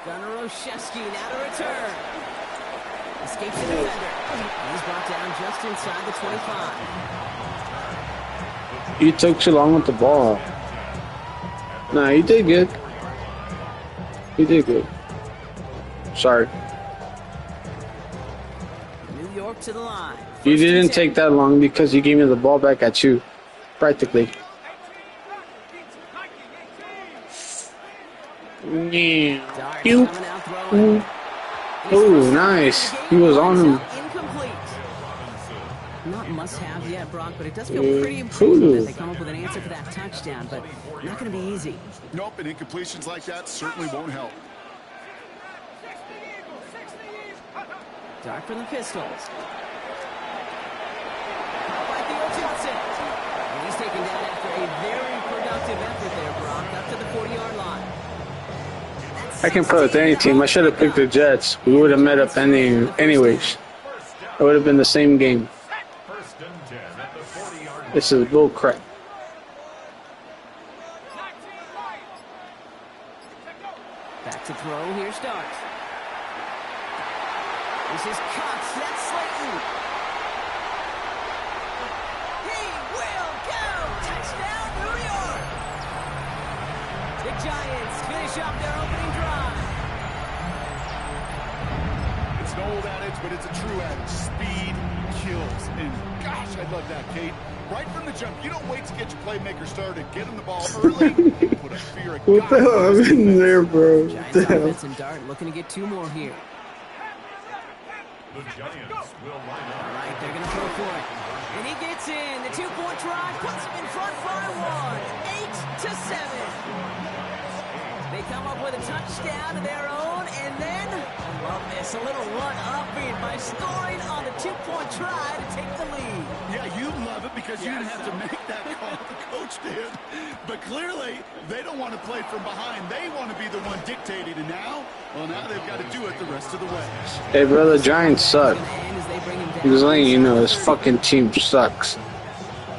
Gunnar Olszewski now to return. Escapes the defender. He's brought down just inside the 25. You took too long with the ball. Nah, you did good. You did good. Sorry. New York to the line. You First and didn't 10. take that long because you gave me the ball back at you. Practically. Dart You. coming out throwing. Oh, nice. He was on him. Incomplete. Not must-have yet, Brock, but it does feel pretty important that they come up with an answer for that touchdown, but not going to be easy. Nope, and incompletions like that certainly won't help. Dart from the Pistols. By Theo Johnson. And he's taken down after a very productive effort there, Brock, up to the 40-yard line. I can play with any team. I should have picked the Jets. We would have met up anyways. It would have been the same game. This is bull crap. Back to throw. Here starts. This is Cox. That's Slayton. He will go. Touchdown, New York. The Giants finish up their opening drive. It's an old adage, but it's a true adage. Speed kills. And gosh, I love that, Kate. Right from the jump, you don't wait to get your playmaker started. Get him the ball early and put a fear of What the hell? I'm in there, bro. What Giants the hell? offense and Dart looking to get 2 more here. The Giants will line up. All right, they're going to throw for it. And he gets in. The 2-point try puts him in front by 1. 8-7. They come up with a touchdown of their own, and then, I love this, a little run-upping by scoring on the 2-point try to take the lead. Yeah, you love it because you didn't have to make that call. The coach did. But clearly, they don't want to play from behind. They want to be the one dictating. And now, well, now they've got to do it the rest of the way. Hey, bro, the Giants suck. I'm just letting you know, this fucking team sucks.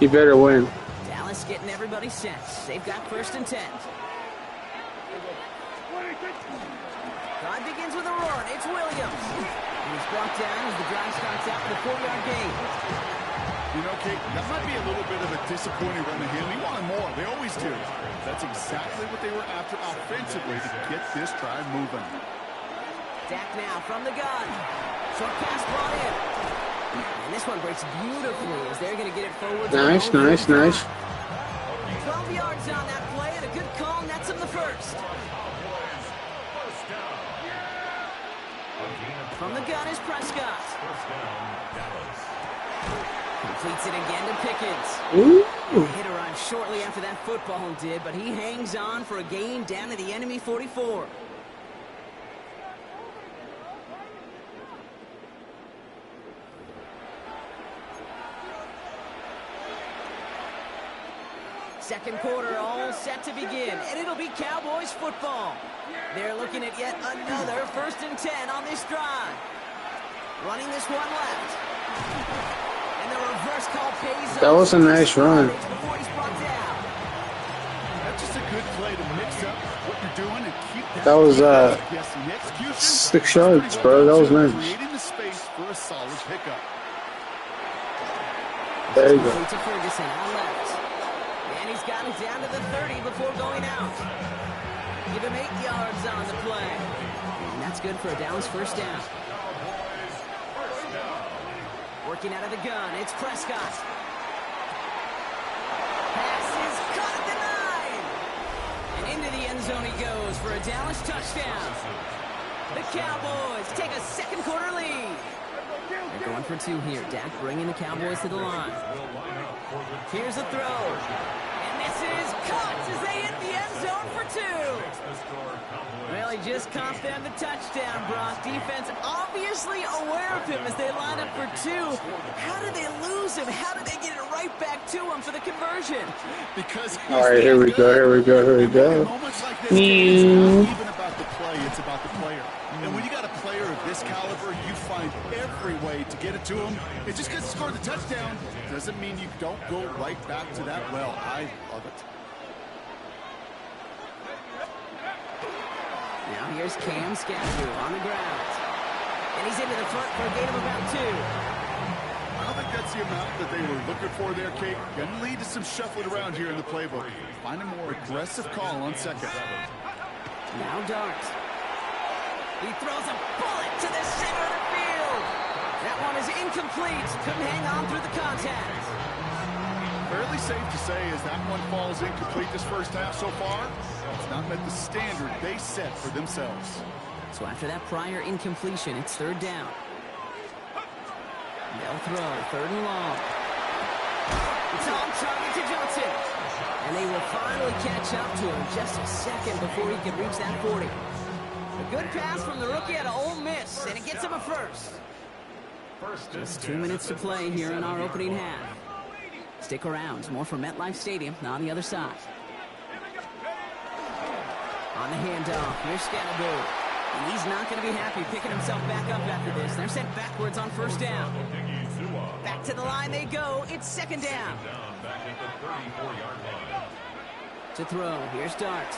You better win. Dallas getting everybody set. They've got 1st and 10. Drive begins with a run. It's Williams. And he's brought down as the drive starts out with a 4-yard gain. You know, Kate, that might be a little bit of a disappointing run to him. He wanted more. They always do. That's exactly what they were after offensively to get this drive moving. Dak now from the gun. Short pass brought in. And this one breaks beautifully as they're going to get it forward. Nice, nice, nice. 12 yards on that play and a good call nets him the first. From the gun is Prescott. Completes it again to Pickens. Ooh. Hit a run shortly after that football did, but he hangs on for a gain down to the enemy 44. Second quarter all set to begin, and it'll be Cowboys football. They're looking at yet another 1st and 10 on this drive. Running this one left. And the reverse call pays off. That was a nice run. Before he's brought down. That's just a good play to mix up what you're doing and keep That was, guessing. The execution, 6 yards, bro. That was nice. creating the space for a solid pickup. There you go. Complete to Ferguson on left. And he's got it down to the 30 before going out. Give him 8 yards on the play. And that's good for a Dallas 1st down. Working out of the gun, it's Prescott. Pass is caught at the 9. And into the end zone he goes for a Dallas touchdown. The Cowboys take a second quarter lead. They're going for 2 here. Dak bringing the Cowboys to the line. Here's a throw. And this is caught as they hit the end zone for 2. Well, he just cost them the touchdown, Brock. Defense obviously aware of him as they line up for 2. How did they lose him? How did they get it right back to him for the conversion? Because All right, here we go, here we go, here we go. moments like this, it's not even about the play, it's about the player. And when you got a player of this caliber, you find every way to get it to him. It just because he scored the touchdown doesn't mean you don't go right back to that well. I love it. Now here's Cam Scatterboo on the ground. And he's into the front for a gain of about 2. I don't think that's the amount that they were looking for there, Kate. Going to lead to some shuffling around here in the playbook. Find a more aggressive call on second. Now Dart. He throws a bullet to the center of the field. That one is incomplete. Couldn't hang on through the contact. Fairly safe to say as that one falls incomplete this first half so far, it's not met the standard they set for themselves. So after that prior incompletion, it's 3rd down. They'll throw 3rd and long. It's on target to Johnson. And they will finally catch up to him just a second before he can reach that 40. A good pass from the rookie out of Ole Miss, and it gets him a first. Just 2 minutes to play here in our opening half. Stick around. More from MetLife Stadium on the other side. On the handoff, here's Scatterboo. And he's not going to be happy picking himself back up after this. They're sent backwards on 1st down. Back to the line they go. It's 2nd down. To throw, here's Dart.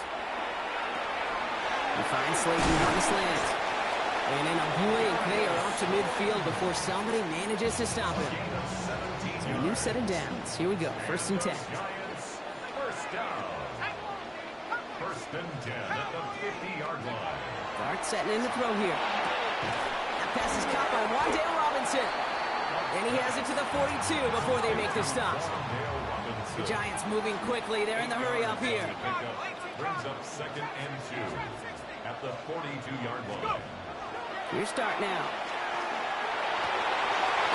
He finds Slayton on the slant. And in a blink, they are off to midfield before somebody manages to stop him. So a new set of downs. Here we go, 1st and 10. First down. 1st and 10 at the 50-yard line. Dart setting in the throw here. That pass is caught by Wandale Robinson. And he has it to the 42 before they make the stop. The Giants moving quickly. They're in the hurry up here. Brings up 2nd and 2 at the 42-yard line. Here's start now.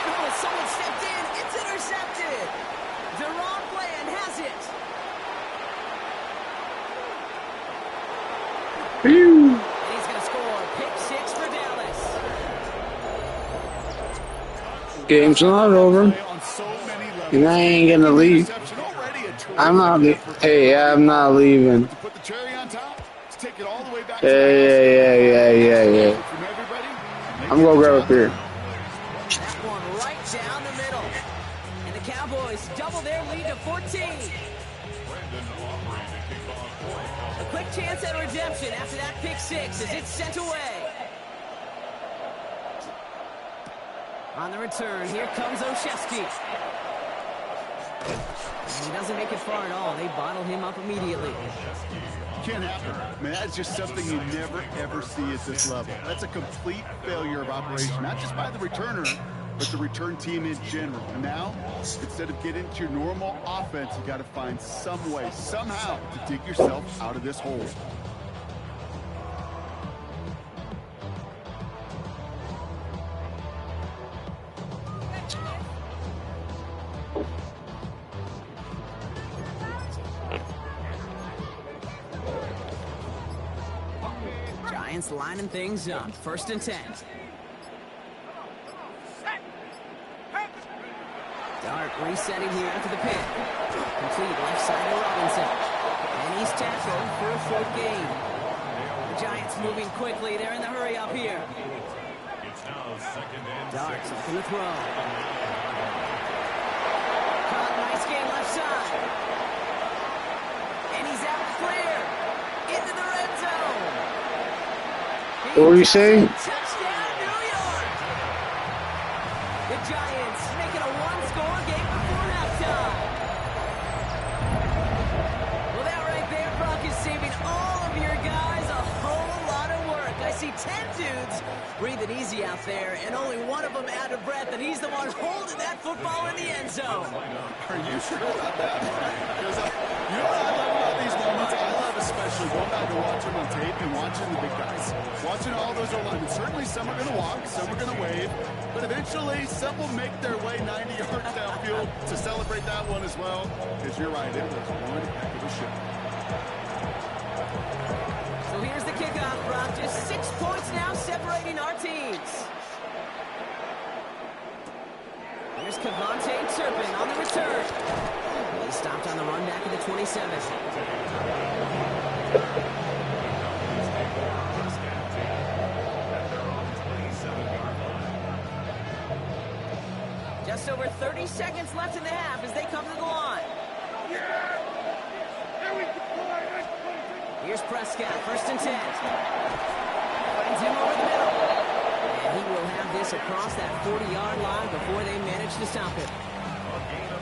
Oh, someone stepped in. It's intercepted. Deron Bland has it. Phew. And he's going to score. Pick 6 for Dallas. Game's not over. On so many levels. And I ain't gonna leave. Interception already a terrific I'm not. effort. Hey, I'm not leaving. To put the cherry on top, let's take it all the way back to Yeah. from everybody. I'm gonna grab a beer. That one right down the middle. And the Cowboys double their lead to 14. A quick chance at redemption after that pick 6 as it's sent away. On the return, here comes Olszewski. And he doesn't make it far at all. They bottle him up immediately. Can't happen. I mean, that's just something you never, ever see at this level. That's a complete failure of operation, not just by the returner, but the return team in general. And now, instead of getting into your normal offense, you got to find some way, somehow, to dig yourself out of this hole. Giants lining things up. 1st and 10. Dart resetting here into the pit. Complete left side to Robinson. And he's tackled for a 4th gain. The Giants moving quickly. They're in the hurry up here. It's now 2nd and Dart 6. looking to throw. Caught, nice game left side. And he's out clear. Into the red zone. What were you saying? Touchdown, New York! The Giants making a one-score game before halftime. Well, that right there, Brock, is saving all of your guys a whole lot of work. I see 10 dudes breathing easy out there, and only one of them out of breath, and he's the one holding that football in the end zone. Are you sure about that? Because you know what I love about these moments? I love especially going back and watching on tape and watching the big guys. Watching all those O-linemen. Certainly some are going to walk, some are going to wave, but eventually some will make their way 90 yards downfield to celebrate that one as well. Because you're right, it was one heck of a show. So here's the kickoff, Brock. Just 6 points now separating our teams. Here's Cavante Turpin on the return. He stopped on the run back at the 27. Just over 30 seconds left in the half as they come to the line. Here's Prescott, 1st and 10. Finds him over the middle. And he will have this across that 40-yard line before they manage to stop it.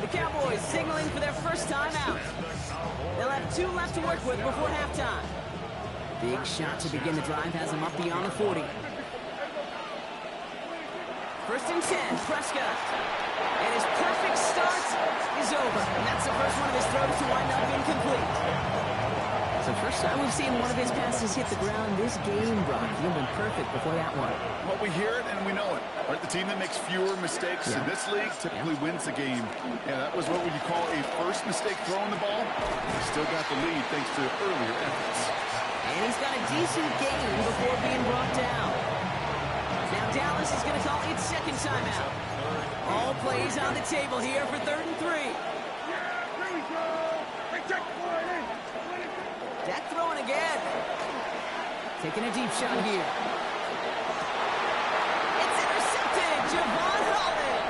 The Cowboys signaling for their first time out. They'll have 2 left to work with before halftime. Big shot to begin the drive has him up beyond the 40. 1st and 10, Prescott. And his perfect start is over. And that's the first one of his throws to wind up incomplete. So first time we've seen one of his passes hit the ground this game, Brock. He'll been perfect before that one. Well, we hear it and we know it. Right? The team that makes fewer mistakes in this league typically wins the game. Yeah, that was what would you call a first mistake throwing the ball. He still got the lead thanks to earlier efforts. And he's got a decent game before being brought down. Now Dallas is going to call its second timeout. All plays on the table here for 3rd and 3. Dak throwing again. Taking a deep shot here. It's intercepted. Javon Holland.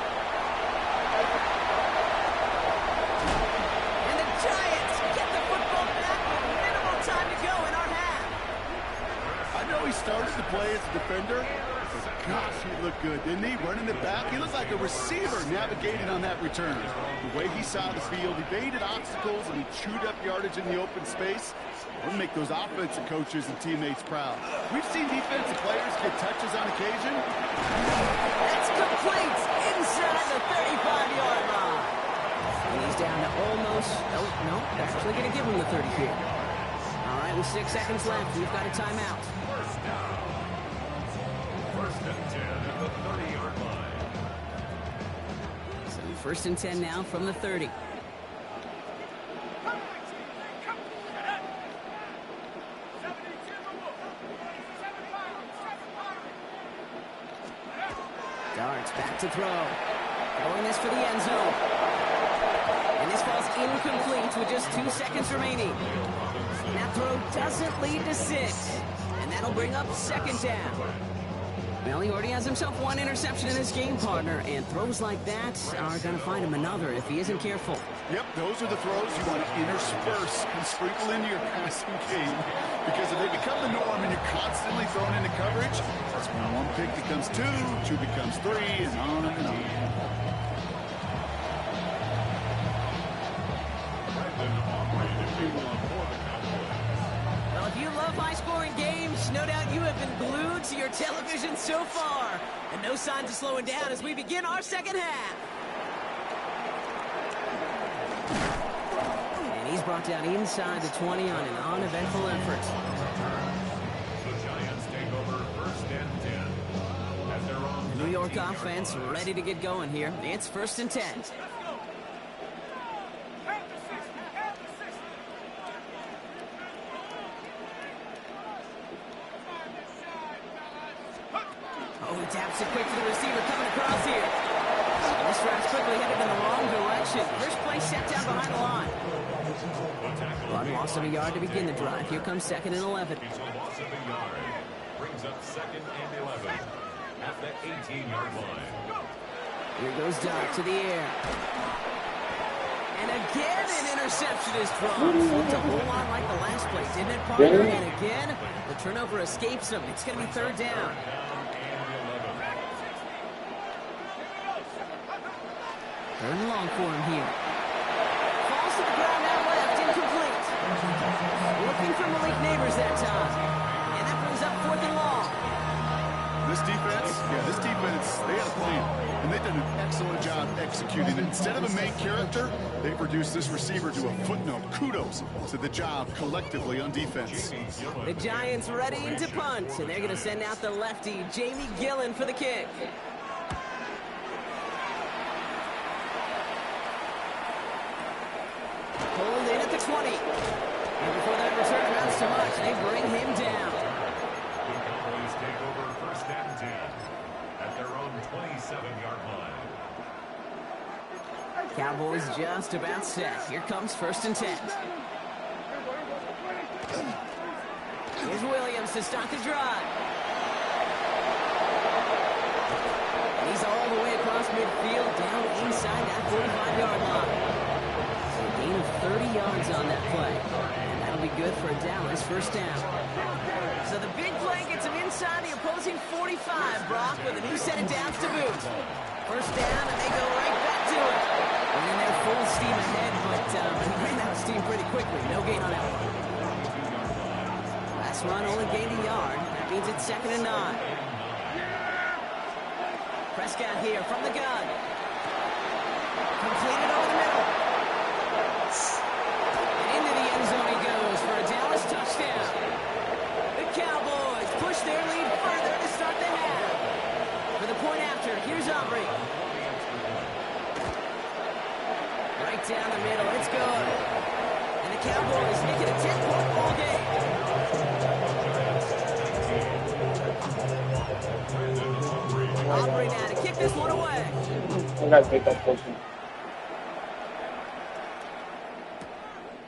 And the Giants get the football back with minimal time to go in our half. I know he started to play as a defender, Gosh, he looked good, didn't he? Running it back. He looked like a receiver navigating on that return. The way he saw the field, evaded obstacles, and he chewed up yardage in the open space. We'll make those offensive coaches and teammates proud. We've seen defensive players get touches on occasion. That's complete inside the 35-yard line. And he's down to almost, no, they're actually going to give him the 30 here. All right, with 6 seconds left, we've got a timeout. First down. First and 10 at the 30-yard line. So first and 10 now from the 30. Darts back to throw. Throwing this for the end zone. And this ball's incomplete with just 2 seconds remaining. That throw doesn't lead to 6. And that'll bring up second down. Well, he already has himself 1 interception in this game, partner. And throws like that are going to find him another if he isn't careful. Yep, those are the throws you want to intersperse and sprinkle into your passing game. Because if they become the norm and you're constantly thrown into coverage, that's when 1 pick becomes 2, 2 becomes 3, and on and on. Well, if you love high-scoring games, no doubt you have been glued to your television so far. And no signs of slowing down as we begin our second half. And he's brought down inside the 20 on an uneventful effort. The Giants take over first and 10 at their own New York offense ready to get going here. It's first and 10. Oh, he taps it quick to the receiver coming across here. This drive's quickly headed in the wrong direction. First play set down behind the line. One loss of a yard to begin the drive. Here comes second and 11. He's a loss of a yard. Brings up second and 11 at the 18-yard line. Here goes Doc to the air. And again an interception is thrown. Looked a whole lot like the last play, didn't it, partner? And again, the turnover escapes him. It's going to be third down. Third and long for him here. Falls to the ground out left, incomplete. Looking for Malik Neighbors that time. And that brings up fourth and long. This defense, they had a plan. And they did an excellent job executing it. Instead of a main character, they've reduced this receiver to a footnote. Kudos to the job collectively on defense. The Giants ready to punt. And they're going to send out the lefty, Jamie Gillen, for the kick. Pulled in at the 20. And before that return amounts to much, they bring him down. The Cowboys take over first and 10 at their own 27-yard line. Cowboys just about set. Here comes first and 10. Here's Williams to start the drive. And he's all the way across midfield, down inside that 45-yard line. So a gain of 30 yards on that play. And that'll be good for a Dallas first down. So the big play gets him inside the opposing 45, Brock, with a new set of downs to boot. First down, and they go right back to it. And they're full steam ahead, but he ran out of steam pretty quickly. No gain on that one. Last run only gained a yard. That means it's second and 9. Prescott here from the gun. Completed over the middle. And into the end zone he goes for a Dallas touchdown. The Cowboys push their lead further to start the half. For the point after, here's Aubrey. Right down the middle, it's good. And the Cowboys make it a 10-point ball game. Aubrey now to kick this one away. I gotta take that position.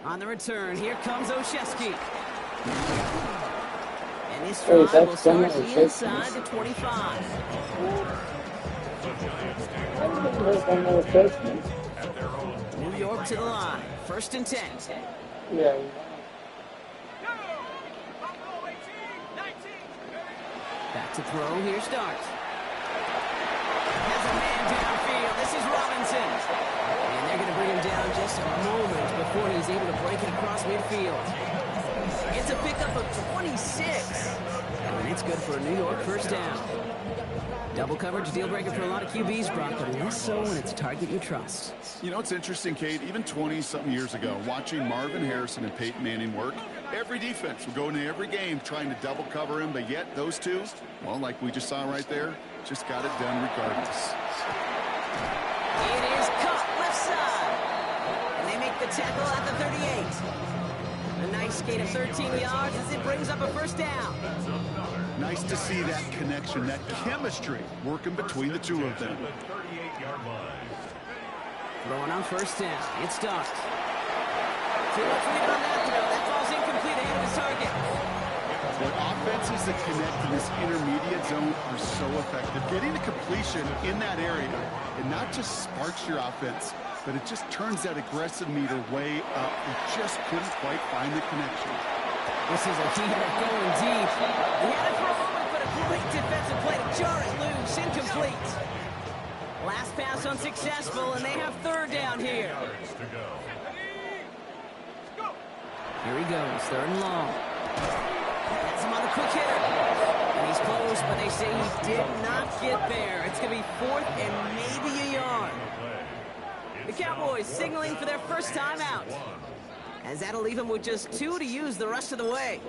On the return, here comes Olszewski. And this drive will start inside the 25. New York to the line. First and 10. Yeah. Back to throw. Here's Dart. Robinson. And they're going to bring him down just a moment before he's able to break it across midfield. It's a pickup of 26. And it's good for a New York first down. Double coverage, deal breaker for a lot of QBs, Brock, but less so when it's a target you trust. You know, it's interesting, Kate, even 20-something years ago, watching Marvin Harrison and Peyton Manning work, every defense would go into every game trying to double cover him, but yet those two, well, like we just saw right there, just got it done regardless. It is caught left side. And they make the tackle at the 38. A nice gain of 13 yards as it brings up a first down. Nice to see that connection, that chemistry working between the two of them. Throwing on first down. It's Stark. Too much lead on that throw. That ball's incomplete ahead of his target. What offenses that connect in this intermediate zone are so effective. Getting the completion in that area, it not just sparks your offense, but it just turns that aggressive meter way up. You just couldn't quite find the connection. This is a heater going deep. He had it for a moment, but a great defensive play to jar it loose. Incomplete. Last pass unsuccessful, and they have third down here. Here he goes, third and long. That's him on the quick hitter. And he's close, but they say he did not get there. It's going to be fourth and maybe a yard. The Cowboys signaling for their first time out, as that'll leave them with just 2 to use the rest of the way.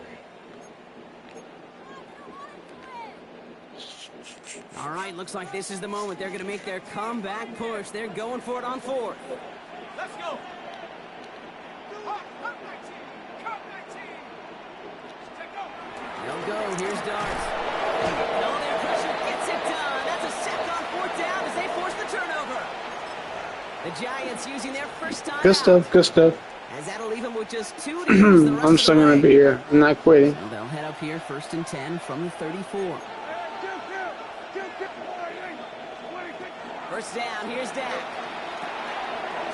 All right, looks like this is the moment they're going to make their comeback push. They're going for it on fourth. Let's go. They'll go. Here's Darts. And all their pressure gets it done. That's a sack on fourth down as they force the turnover. The Giants using their first time Good stuff, good stuff. as that'll leave them with just 2 to use the rest I'm of still the going way. to be here. I'm not quitting. So they'll head up here first and 10 from the 34. First down, here's Dak.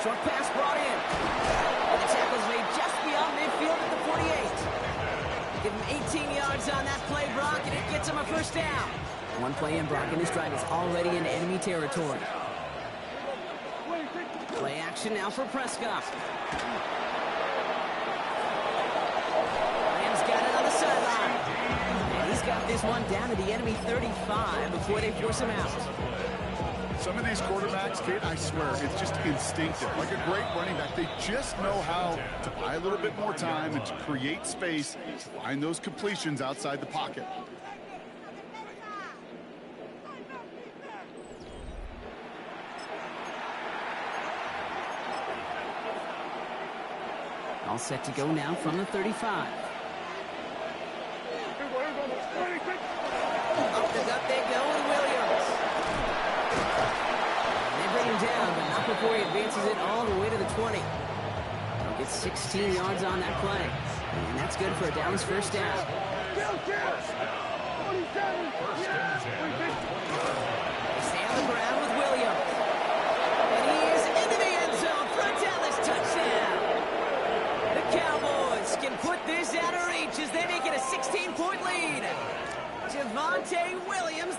Short pass brought in. And the tackle's made just beyond midfield at the 48. Give him 18 yards on that play, Brock, and it gets him a first down. One play in, Brock, and this drive is already into enemy territory. Play action now for Prescott. Rams got it on the sideline. And he's got this one down to the enemy 35 before they force him out. Some of these quarterbacks, Kate, I swear, it's just instinctive. Like a great running back, they just know how to buy a little bit more time and to create space, to find those completions outside the pocket. All set to go now from the 35. Up the gut they go with Williams. They bring him down, but not before he advances it all the way to the 20. He'll get 16 yards on that play. And that's good for a Dallas first down. They stay on the ground with Williams. And he is into the end zone for a Dallas touchdown. The Cowboys can put this out of reach as they make it a 16-point lead. Javonte Williams.